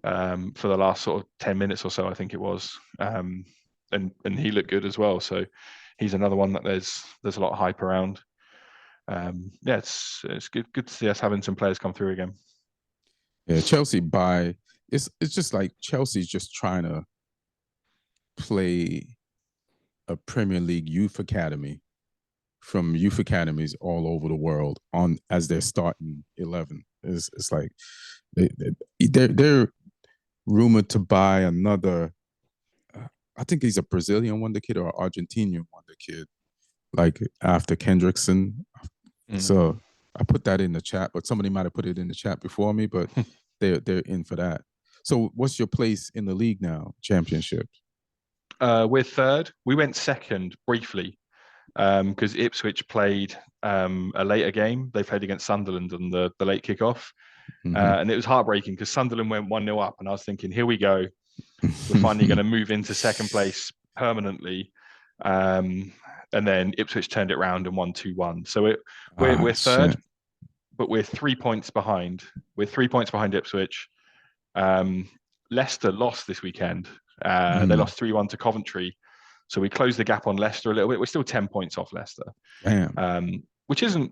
for the last sort of 10 minutes or so, I think it was. And he looked good as well. So he's another one that there's a lot of hype around. Yeah, it's good to see us having some players come through again. Yeah, Chelsea it's just like Chelsea's just trying to play a Premier League youth academy from youth academies all over the world on as their starting 11. It's like they're rumored to buy another. I think he's a Brazilian wonder kid or Argentinian wonder kid, like after Kendrickson. So I put that in the chat, but somebody might have put it in the chat before me, but they're in for that. So what's your place in the league now, championship? We're third. We went second briefly because Ipswich played a later game. They played against Sunderland on the late kickoff. And it was heartbreaking because Sunderland went 1-0 up, and I was thinking, here we go. We're finally going to move into second place permanently. And then Ipswich turned it around and won 2-1. So we're third, but we're 3 points behind. We're 3 points behind Ipswich. Leicester lost this weekend. They lost 3-1 to Coventry. So we closed the gap on Leicester a little bit. We're still 10 points off Leicester. Which isn't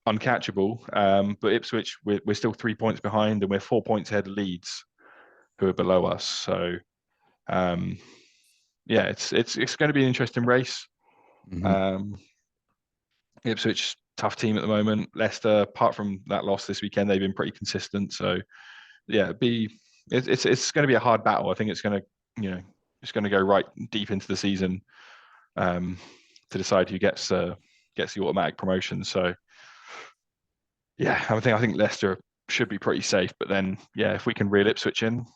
uncatchable. But Ipswich, we're still 3 points behind, and we're 4 points ahead of Leeds, who are below us. So yeah, it's going to be an interesting race. Ipswich, tough team at the moment. Leicester, apart from that loss this weekend, they've been pretty consistent. So yeah, it's going to be a hard battle. I think it's going to go right deep into the season to decide who gets the automatic promotion. So yeah, I think Leicester should be pretty safe. But then yeah, if we can reel Ipswich in,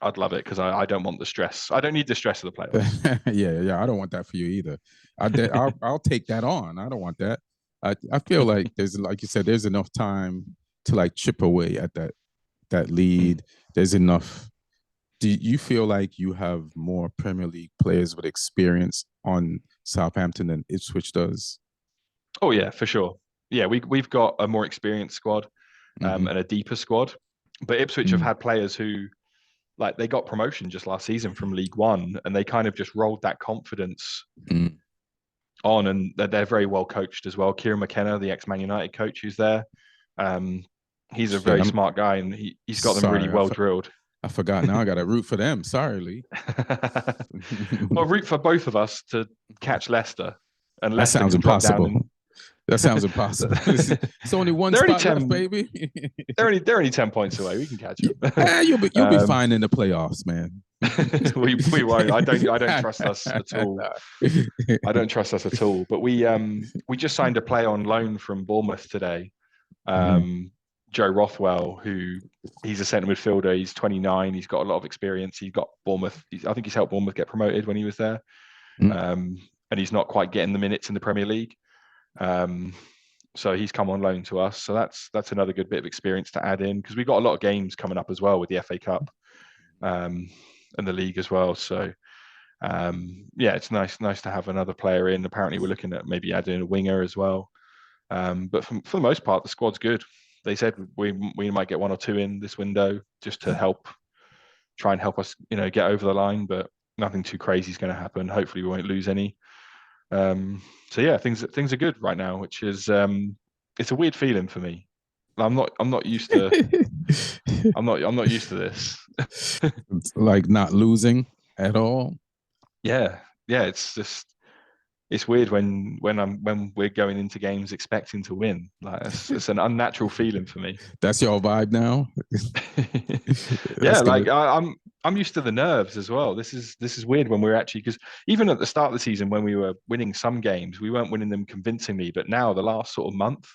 I'd love it, because I don't want the stress. I don't need the stress of the playoffs. yeah, I don't want that for you either. I'll take that on. I don't want that. I feel like there's, like you said, there's enough time to like chip away at that lead. There's enough. Do you feel like you have more Premier League players with experience on Southampton than Ipswich does? Oh yeah, for sure. Yeah, we've got a more experienced squad and a deeper squad. But Ipswich have had players who, like, they got promotion just last season from League One, and they kind of just rolled that confidence on, and they're very well coached as well. Kieran McKenna, the ex-Man United coach who's there, he's a very smart guy, and he's got them really well drilled. I forgot. Now I got to root for them. Sorry, Lee. Well, root for both of us to catch Leicester, and Leicester sounds impossible. That sounds impossible. It's only one spot left, baby. they're only 10 points away. We can catch them. You'll be fine in the playoffs, man. we won't. I don't trust us at all. I don't trust us at all. But we just signed a player on loan from Bournemouth today. Joe Rothwell, he's a centre midfielder. He's 29. He's got a lot of experience. He's got Bournemouth. I think he's helped Bournemouth get promoted when he was there. And he's not quite getting the minutes in the Premier League. So he's come on loan to us. So that's another good bit of experience to add in, because we've got a lot of games coming up as well with the FA Cup and the league as well. So yeah, it's nice to have another player in. Apparently, we're looking at maybe adding a winger as well. But for the most part, the squad's good. They said we might get one or two in this window just to try and help us, get over the line. But nothing too crazy is going to happen. Hopefully, we won't lose any. So yeah, things are good right now, which is it's a weird feeling for me. I'm not used to I'm not used to this. It's like not losing at all. Yeah, it's just it's weird when we're going into games expecting to win. Like it's an unnatural feeling for me. That's your vibe now. Yeah, That's like good. I'm used to the nerves as well. This is weird when we're actually, because even at the start of the season when we were winning some games, we weren't winning them convincingly. But now the last sort of month,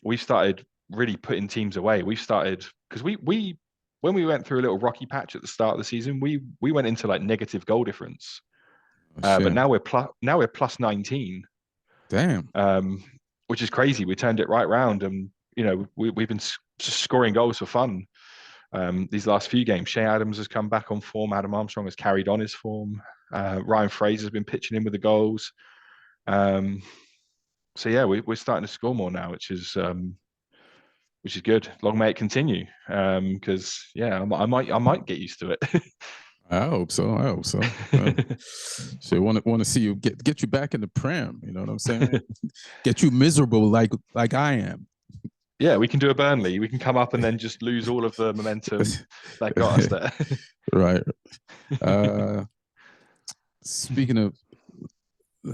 we've started really putting teams away. We've started, because we when we went through a little rocky patch at the start of the season, we went into like negative goal difference. But now we're plus 19. Damn. Which is crazy. We turned it right round, and we've been scoring goals for fun. These last few games, Shea Adams has come back on form. Adam Armstrong has carried on his form. Ryan Fraser's been pitching in with the goals. So yeah, we're starting to score more now, which is good. Long may it continue. Because yeah, I might get used to it. I hope so. So want to see you get you back in the Prem. You know what I'm saying? Get you miserable like I am. Yeah, we can do a Burnley. We can come up and then just lose all of the momentum that got us there. Right. Speaking of,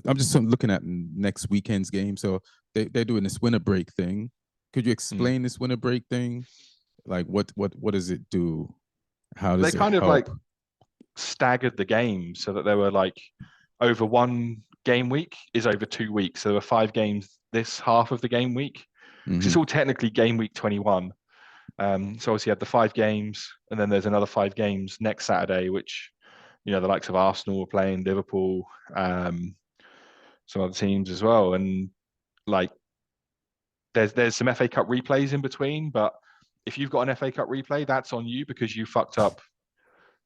I'm just looking at next weekend's game. So they're doing this winter break thing. Could you explain this winter break thing? Like what does it do? How does they it kind help? of like staggered the games so that they were like over one game week is over 2 weeks. So there were 5 games this half of the game week. It's all technically game week 21. So obviously you had the 5 games, and then there's another 5 games next Saturday, which the likes of Arsenal were playing, Liverpool, some other teams as well, and like there's some FA Cup replays in between. But if you've got an FA Cup replay, that's on you because you fucked up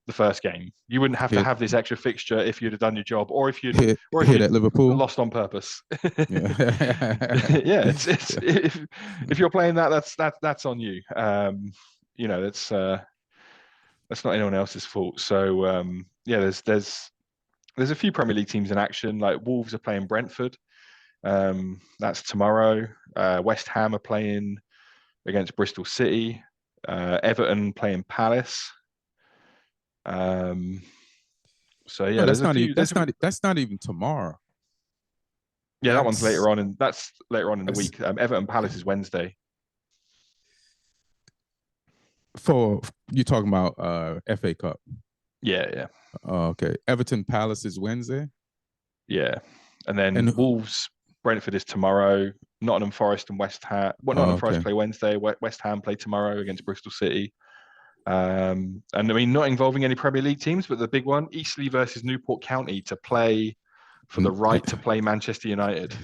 the first game. You wouldn't have to have this extra fixture if you'd have done your job, or if you'd at Liverpool lost on purpose. Yeah, yeah. It's if you're playing that's on you. That's not anyone else's fault. So yeah, there's a few Premier League teams in action. Like Wolves are playing Brentford. That's tomorrow. West Ham are playing against Bristol City. Everton playing Palace. So yeah, no, that's not even tomorrow. Yeah, that one's later on, and that's later on in the week. Everton Palace is Wednesday. For you talking about FA Cup? Yeah. Okay, Everton Palace is Wednesday. Yeah, and then Wolves Brentford is tomorrow. Nottingham Forest and West Ham. Nottingham Forest play Wednesday. West Ham play tomorrow against Bristol City. And I mean, not involving any Premier League teams, but the big one, Eastleigh versus Newport County, to play for the right to play Manchester United.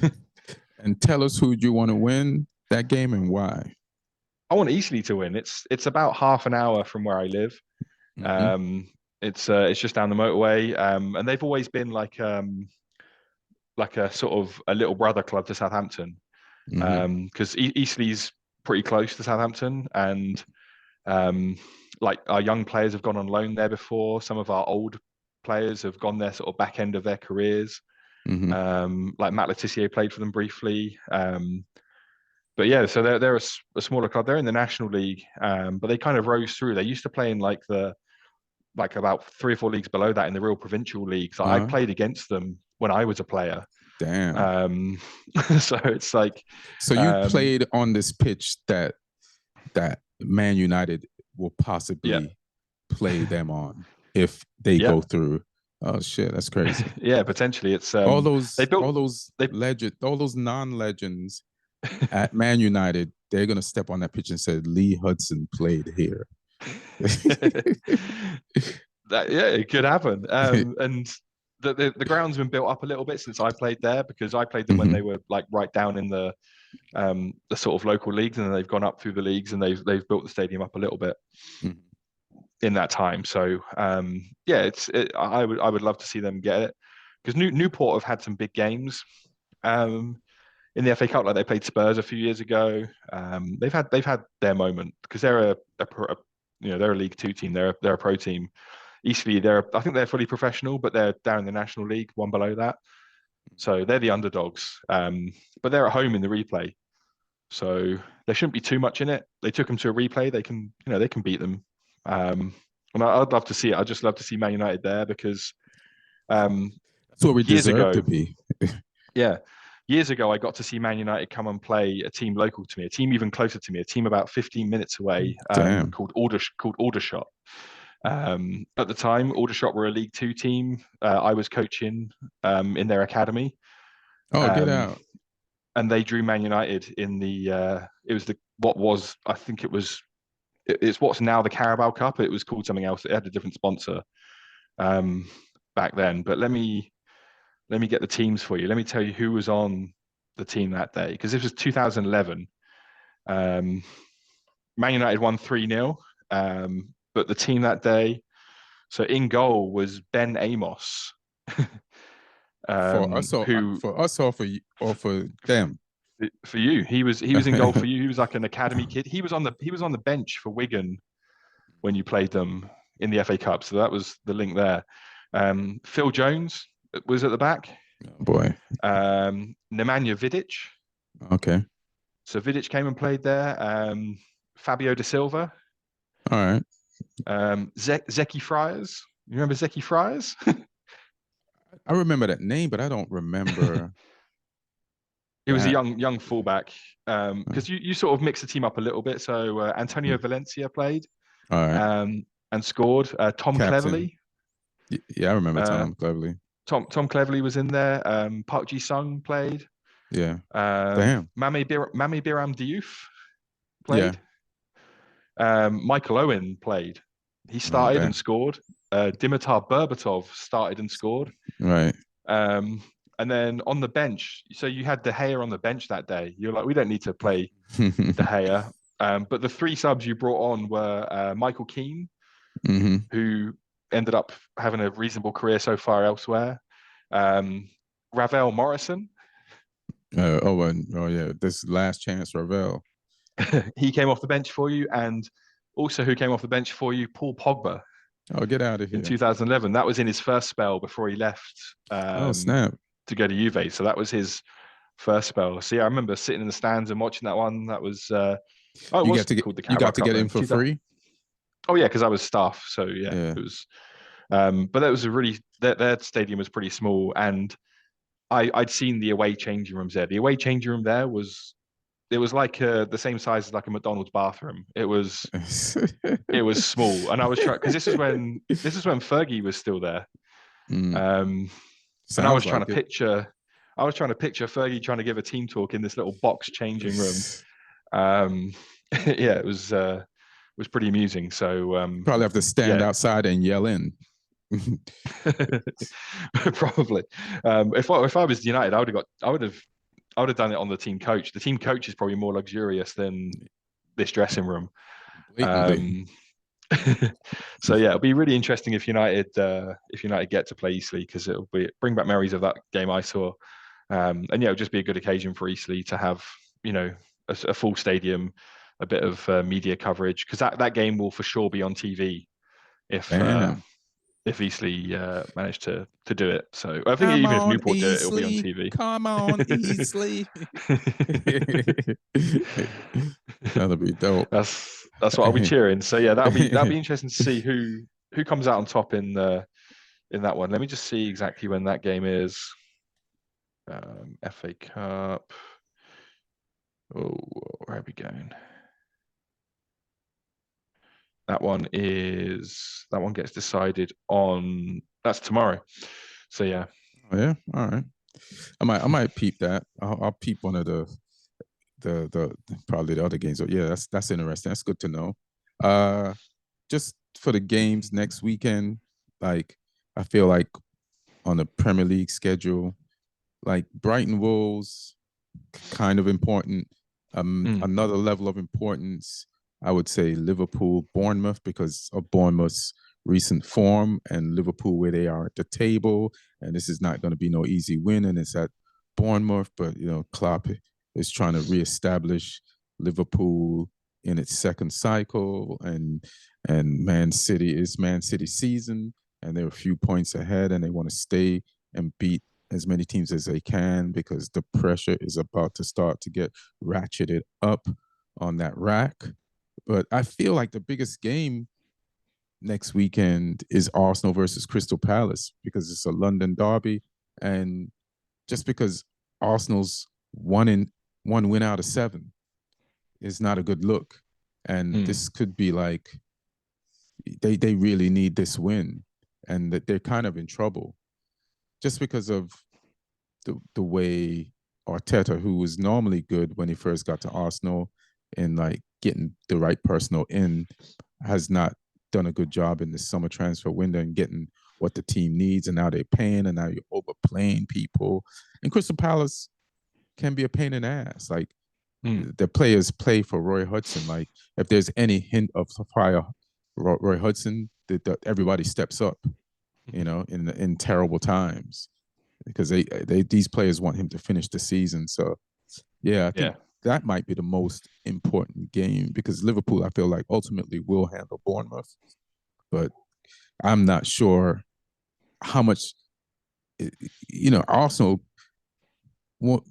And tell us who you want to win that game and why. I want Eastleigh to win. It's about half an hour from where I live. It's just down the motorway, and they've always been like a sort of a little brother club to Southampton, because Eastleigh's pretty close to Southampton, and like our young players have gone on loan there before. Some of our old players have gone there sort of back end of their careers. Like Matt Letitia played for them briefly. But yeah, so they're a smaller club. They're in the National League, but they kind of rose through. They used to play in like about 3 or 4 leagues below that in the real provincial leagues. I played against them when I was a player. Damn. So it's like. So you played on this pitch that Man United will possibly play them on if they go through. Oh shit, that's crazy. Yeah, potentially it's all those non-legends at Man United. They're gonna step on that pitch and say Lee Hudson played here. Yeah, it could happen. And the ground's been built up a little bit since I played there, because I played them when they were like right down in the sort of local leagues, and then they've gone up through the leagues, and they've built the stadium up a little bit in that time. So yeah, I would love to see them get it, because Newport have had some big games in the FA Cup. Like they played Spurs a few years ago. They've had their moment, because they're they're a League Two team. They're a pro team. Eastleigh, I think they're fully professional, but they're down in the National League, one below that. So they're the underdogs. But they're at home in the replay, so there shouldn't be too much in it. They took them to a replay. They can beat them. And I'd love to see it. I'd just love to see Man United there, because that's what we deserve to be. Yeah. Years ago, I got to see Man United come and play a team local to me, a team even closer to me, a team about 15 minutes away, called Aldershot. At the time, Aldershot were a League Two team. I was coaching in their academy. Oh, get out! And they drew Man United in the. It's what's now the Carabao Cup. It was called something else. It had a different sponsor back then. But let me get the teams for you. Let me tell you who was on the team that day, because this was 2011. Man United won 3-0. But the team that day, so in goal was Ben Amos. For us or for them? For you, he was in goal for you. He was like an academy kid. He was on the bench for Wigan when you played them in the FA Cup. So that was the link there. Phil Jones was at the back. Oh, boy. Nemanja Vidic. Okay. So Vidic came and played there. Fabio da Silva. All right. Zeki Friars. You remember Zeki Friars? I remember that name, but I don't remember. He was a young fullback, because you sort of mix the team up a little bit. So Antonio Valencia played, all right, and scored. Tom Captain. Cleverley. Yeah, I remember Tom Cleverley. Tom Cleverley was in there. Park Ji Sung played. Yeah. Damn. Mame Biram Diouf played. Yeah. Michael Owen played. He started and scored. Dimitar Berbatov started and scored. Right. And then on the bench, so you had De Gea on the bench that day. You're like, we don't need to play De Gea. But the three subs you brought on were Michael Keane, who ended up having a reasonable career so far elsewhere. Ravel Morrison. Yeah, this last chance Ravel. He came off the bench for you, and also who came off the bench for you, Paul Pogba. Oh, get out of here! In 2011, that was in his first spell before he left. Oh, snap! To go to Juve, so that was his first spell. So yeah, I remember sitting in the stands and watching that one. That was you got to get in for free. Oh yeah, because I was staff. So yeah, it was. But that was their stadium was pretty small, and I'd seen the away changing rooms there. The away changing room there was like the same size as like a McDonald's bathroom. It was small, and I was trying, because this is when Fergie was still there. And I was trying to picture Fergie trying to give a team talk in this little box changing room. Yeah, it was pretty amusing. So probably have to stand outside and yell in. Probably. If I was United, I would have done it on the team coach. The team coach is probably more luxurious than this dressing room. So yeah, it'll be really interesting if United get to play Eastleigh, because it'll bring back memories of that game I saw, and yeah, it'll just be a good occasion for Eastleigh to have a full stadium, a bit of media coverage, because that game will for sure be on TV if Eastleigh managed to do it. So I think even if Newport do it, it'll be on TV. Come on, Eastleigh. That'll be dope. That's what I'll be cheering. So yeah, that'll be interesting to see who comes out on top in that one. Let me just see exactly when that game is. FA Cup. Oh, where are we going? That one gets decided on. That's tomorrow. So yeah. Oh, yeah. All right. I might peep that. I'll peep one of the probably the other games. So yeah, that's interesting. That's good to know. Just for the games next weekend, like I feel like on the Premier League schedule. Like Brighton Wolves, kind of important. Another level of importance, I would say Liverpool, Bournemouth, because of Bournemouth's recent form, and Liverpool where they are at the table. And this is not going to be no easy win, and it's at Bournemouth. But Klopp is trying to reestablish Liverpool in its second cycle, and Man City is Man City season, and they're a few points ahead, and they want to stay and beat as many teams as they can because the pressure is about to start to get ratcheted up on that rack. But I feel like the biggest game next weekend is Arsenal versus Crystal Palace because it's a London derby, and just because Arsenal's one win out of 7 is not a good look, and this could be like they really need this win, and that they're kind of in trouble just because of the way Arteta, who was normally good when he first got to Arsenal and like getting the right personnel in, has not done a good job in the summer transfer window and getting what the team needs. And now they're paying, and now you're overplaying people. And Crystal Palace can be a pain in the ass. Like the players play for Roy Hudson. Like if there's any hint of fire, Roy Hudson, everybody steps up. In terrible times, because these players want him to finish the season. So, yeah, I think that might be the most important game because Liverpool, I feel like, ultimately will handle Bournemouth, but I'm not sure how much. Arsenal. What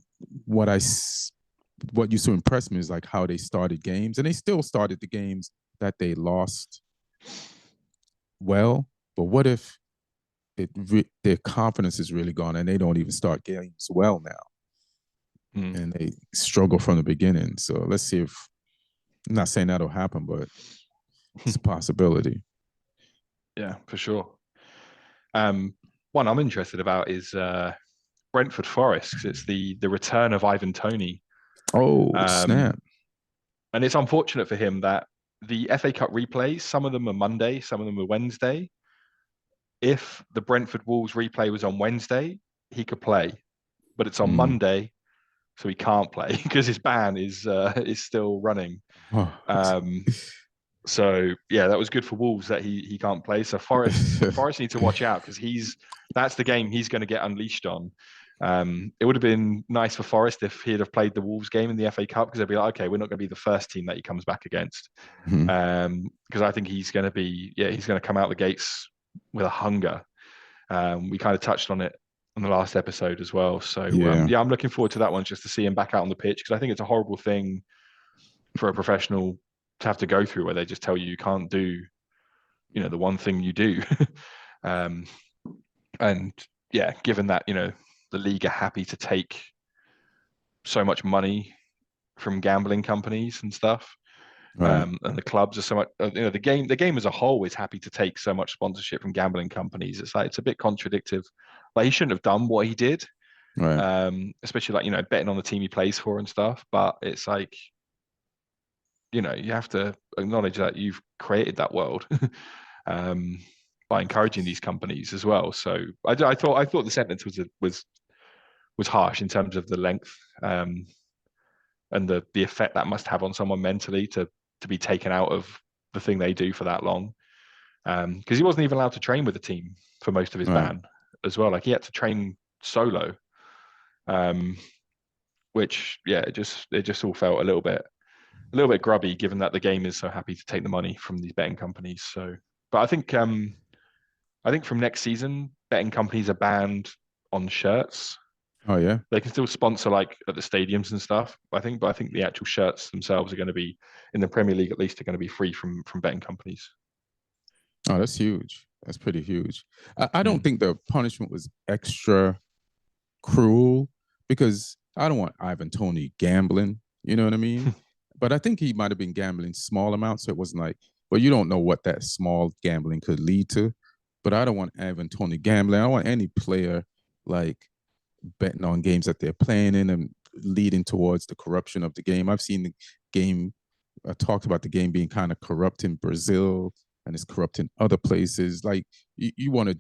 used to impress me is like how they started games, and they still started the games that they lost well. But what if their confidence is really gone and they don't even start games well now, and they struggle from the beginning? So let's see if, I'm not saying that'll happen, but it's a possibility. Yeah, for sure. One I'm interested about is Brentford Forest, because it's the return of Ivan Toney. Oh, snap. And it's unfortunate for him that the FA Cup replays, some of them are Monday, some of them are Wednesday. If the Brentford Wolves replay was on Wednesday, he could play, but it's on Monday, so he can't play because his ban is still running. So yeah, that was good for Wolves that he can't play. So Forest need to watch out because that's the game he's going to get unleashed on. It would have been nice for Forest if he'd have played the Wolves game in the FA Cup, because they'd be like, okay, we're not going to be the first team that he comes back against. Because I think he's going to come out the gates with a hunger. We kind of touched on it on the last episode as well. So I'm looking forward to that one, just to see him back out on the pitch, because I think it's a horrible thing for a professional to have to go through, where they just tell you can't do, the one thing you do. And yeah, given that, the league are happy to take so much money from gambling companies and stuff. Right. And the clubs are so much, the game as a whole is happy to take so much sponsorship from gambling companies. It's like, it's a bit contradictory. Like, he shouldn't have done what he did, Right. Especially like, betting on the team he plays for and stuff. But it's like, you have to acknowledge that you've created that world by encouraging these companies as well. So I thought the sentence was harsh in terms of the length and the effect that must have on someone mentally to be taken out of the thing they do for that long. Because he wasn't even allowed to train with the team for most of his ban as well. Like, he had to train solo, which it just all felt a little bit grubby, given that the game is so happy to take the money from these betting companies. So, but I think from next season, betting companies are banned on shirts. Oh yeah, they can still sponsor like at the stadiums and stuff. But I think the actual shirts themselves are going to be, in the Premier League at least, are going to be free from betting companies. Oh, that's huge. That's pretty huge. I don't think the punishment was extra cruel, because I don't want Ivan Toney gambling. You know what I mean? But I think he might have been gambling small amounts, so it wasn't like, well, you don't know what that small gambling could lead to. But I don't want Ivan Toney gambling. I don't want any player like betting on games that they're playing in and leading towards the corruption of the game. I've seen the game talked about the game being kind of corrupt in Brazil, and it's corrupt in other places. Like, you want to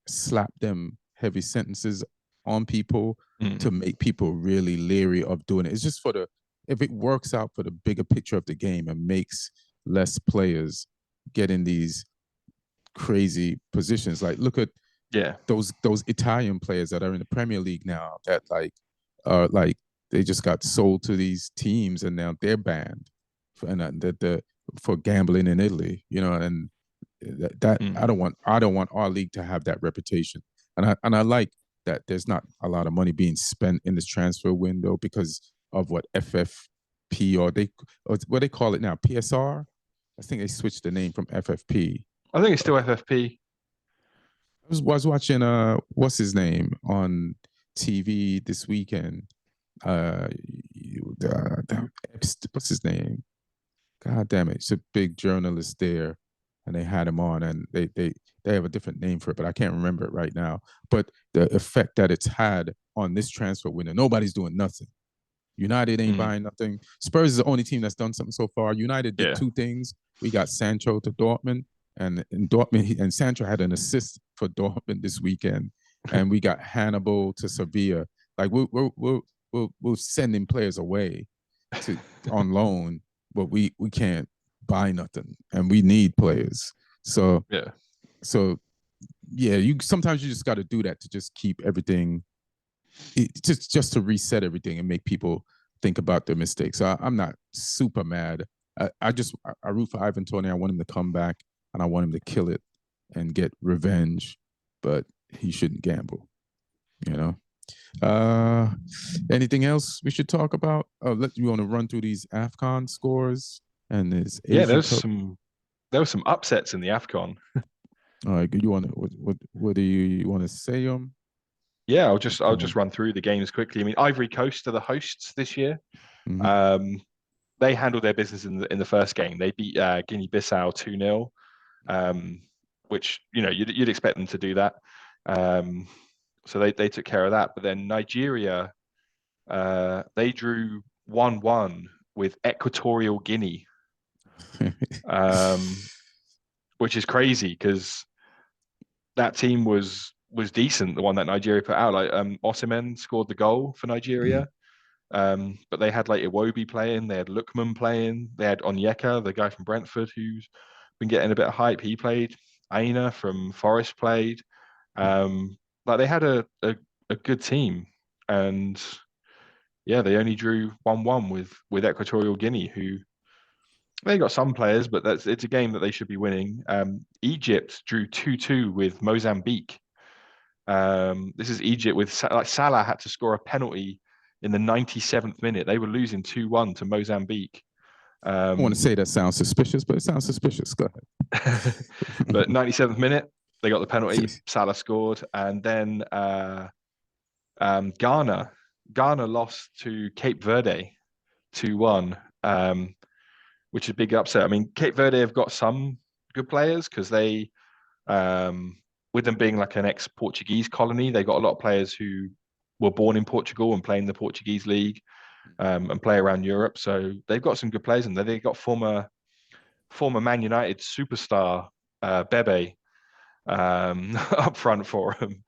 slap them heavy sentences on people to Mm. make people really leery of doing it. It's just for the if it works out for the bigger picture of the game and makes less players get in these crazy positions. Like look at Yeah. those Italian players that are in the Premier League now that like are like they just got sold to these teams and now they're banned for, and for gambling in Italy, you know, and that Mm. I don't want our league to have that reputation. And I like that there's not a lot of money being spent in this transfer window because of what FFP or what they call it now, PSR. I think they switched the name from FFP. I think it's still FFP. Was watching what's his name on TV this weekend. Uh, what's his name? God damn it! It's a big journalist there, and they had him on, and they have a different name for it, but I can't remember it right now. But the effect that it's had on this transfer window, nobody's doing nothing. United ain't Mm. buying nothing. Spurs is the only team that's done something so far. United did Yeah. two things. We got Sancho to Dortmund, and Dortmund and Sancho had an assist for Dortmund this weekend, and we got Hannibal to Sevilla. Like we're sending players away to on loan, but we can't buy nothing, and we need players. So Yeah. so yeah, you sometimes you just got to do that to just keep everything just to reset everything and make people think about their mistakes. So I'm not super mad. I root for Ivan Toney. I want him to come back and I want him to kill it and get revenge, but he shouldn't gamble. You know. Anything else we should talk about? You want to run through these AFCON scores and this Yeah, Asian there were some upsets in the AFCON. All right, you want to what do you want to say them? Yeah, I'll just run through the games quickly. I mean, Ivory Coast are the hosts this year. Mm-hmm. They handled their business in the first game. They beat Guinea-Bissau 2-0, which you know you'd expect them to do that. So they took care of that. But then Nigeria, they drew 1-1 with Equatorial Guinea, which is crazy because that team was decent. The one that Nigeria put out, like Osimhen scored the goal for Nigeria. But they had like Iwobi playing, they had Lookman playing, they had Onyeka, the guy from Brentford who's been getting a bit of hype. He played. Aina from Forest played. Like they had a good team, and yeah, they only drew 1-1 with Equatorial Guinea, who they got some players, but it's a game that they should be winning. Egypt drew 2-2 with Mozambique. This is Egypt with like Salah had to score a penalty in the 97th minute. They were losing 2-1 to Mozambique. I want to say that sounds suspicious, but it sounds suspicious. Go ahead. But 97th minute, they got the penalty. Salah scored, and then Ghana lost to Cape Verde 2-1, which is a big upset. I mean, Cape Verde have got some good players because they, with them being like an ex-Portuguese colony, they got a lot of players who were born in Portugal and play in the Portuguese league, and play around Europe. So they've got some good players in there. They got former Man United superstar Bebe up front for them.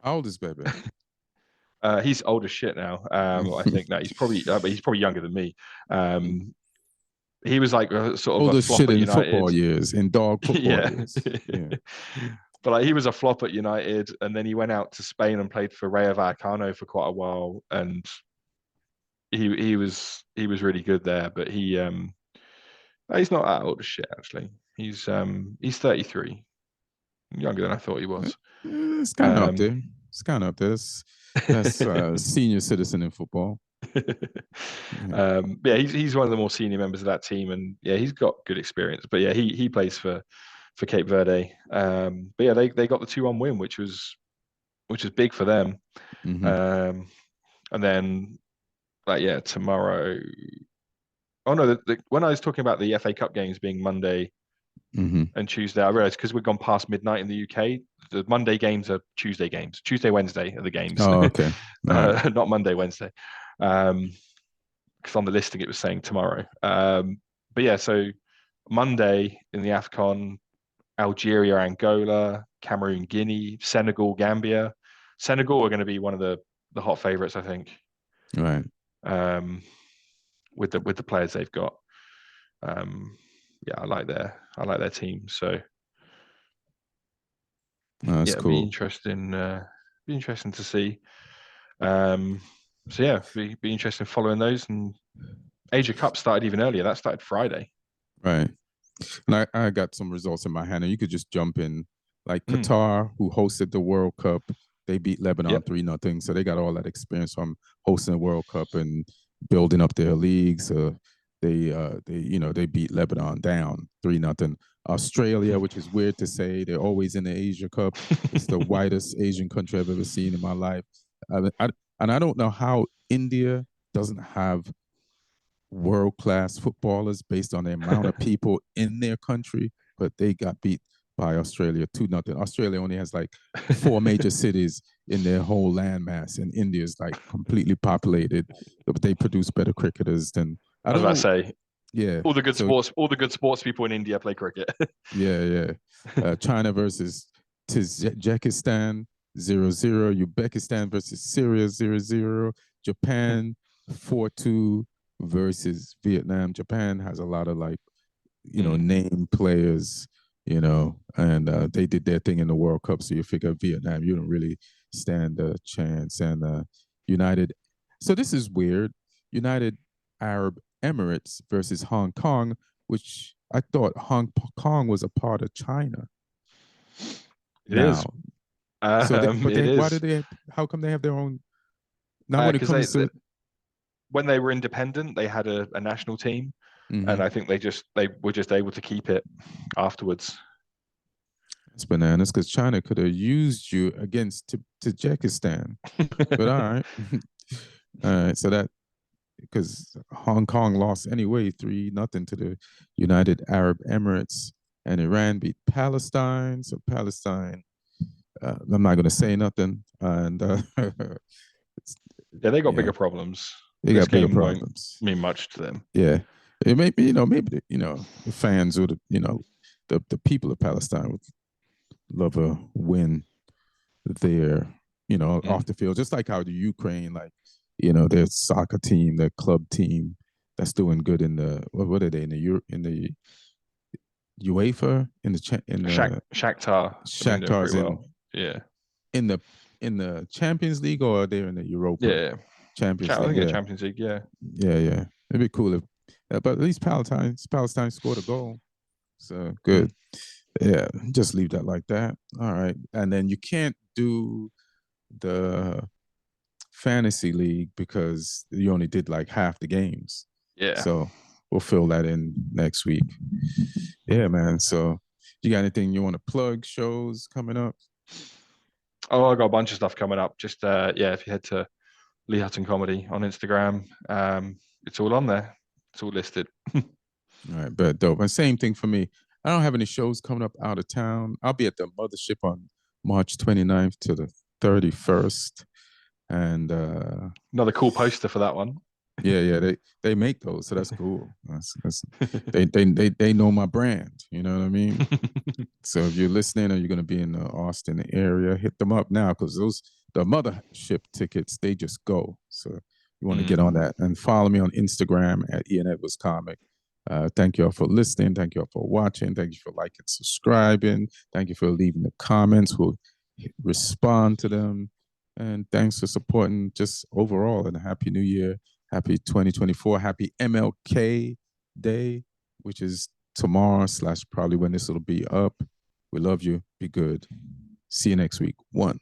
How old is Bebe? He's old as shit now. I think that he's probably younger than me. He was like a sort of old a as flop shit at in United. football years, in dog football Yeah. years. Yeah. But like he was a flop at United, and then he went out to Spain and played for Rayo Vallecano for quite a while, and he was really good there. But he's not that old as shit actually. He's 33, younger than I thought he was. It's kind of up there. It's kind of up there. That's senior citizen in football. Yeah, he's one of the more senior members of that team, and yeah, he's got good experience. But yeah, he plays for Cape Verde. But yeah, they got the 2-1 win, which was big for them. Mm-hmm. And then like yeah, tomorrow. Oh no, when I was talking about the FA Cup games being Monday and Tuesday, I realized because we've gone past midnight in the UK, the Monday games are Tuesday games. Tuesday, Wednesday are the games. Oh, okay. Right. Not Monday, Wednesday. Because on the listing it was saying tomorrow. But yeah, so Monday in the AFCON, Algeria, Angola, Cameroon, Guinea, Senegal, Gambia. Senegal are going to be one of the hot favorites, I think. Right. With the players they've got. Yeah, I like their team. So That's yeah, it'd cool. be interesting to see. So yeah, be interesting following those. And Asia Cup started even earlier. That started Friday. Right. And I got some results in my hand, and you could just jump in. Like Qatar, who hosted the World Cup, they beat Lebanon 3-0. So they got all that experience from hosting the World Cup and building up their leagues. They beat Lebanon down 3-0. Australia, which is weird to say, they're always in the Asia Cup. It's the whitest Asian country I've ever seen in my life. And I don't know how India doesn't have world-class footballers based on the amount of people in their country, but they got beat by Australia 2-0. Australia only has like 4 major cities in their whole landmass, and India is like completely populated, but they produce better cricketers than I was about to say. Yeah, all the good sports people in India play cricket. yeah. China versus Tajikistan 0-0. Uzbekistan versus Syria 0-0. Japan 4-2 versus Vietnam. Japan has a lot of name players, and they did their thing in the World Cup. So you figure Vietnam, you don't really stand a chance. And so this is weird. United Arab Emirates versus Hong Kong, which I thought Hong Kong was a part of China. It is. Why do they? How come they have their own? Now, when it comes to when they were independent, they had a national team, and I think they were just able to keep it afterwards. It's bananas because China could have used you against Tajikistan, but all right, all right. So that because Hong Kong lost anyway 3-0 to the United Arab Emirates, and Iran beat Palestine. So Palestine, I'm not going to say nothing, and yeah, they got bigger problems. They got bigger problems. Won't mean much to them. Yeah, it may be, maybe the fans or the people of Palestine would love a win there, off the field, just like how the Ukraine, their soccer team, their club team, that's doing good in the what are they in the UEFA in the Shakhtar's well. Yeah, in the Champions League, or are they in the Europa? Champions League. I think Champions League. Yeah. It'd be cool if, but at least Palestine scored a goal, so good. Yeah, just leave that like that. All right, and then you can't do the fantasy league because you only did like half the games. Yeah. So we'll fill that in next week. Yeah, man. So you got anything you want to plug? Shows coming up? Oh, I got a bunch of stuff coming up. Just if you head to Lee Hudson Comedy on Instagram, it's all on there. It's all listed. All right, but dope. And same thing for me. I don't have any shows coming up out of town. I'll be at the Mothership on March 29th to the 31st. And another cool poster for that one. Yeah, they make those, so that's cool. They know my brand, you know what I mean? So if you're listening or you're gonna be in the Austin area, hit them up now because the Mothership tickets, they just go. So you want to get on that and follow me on Instagram at Ian Edwards Comic. Thank you all for listening. Thank you all for watching. Thank you for liking, subscribing. Thank you for leaving the comments. We'll respond to them. And thanks for supporting just overall, and a happy new year. Happy 2024. Happy MLK Day, which is tomorrow / probably when this will be up. We love you. Be good. See you next week. 1.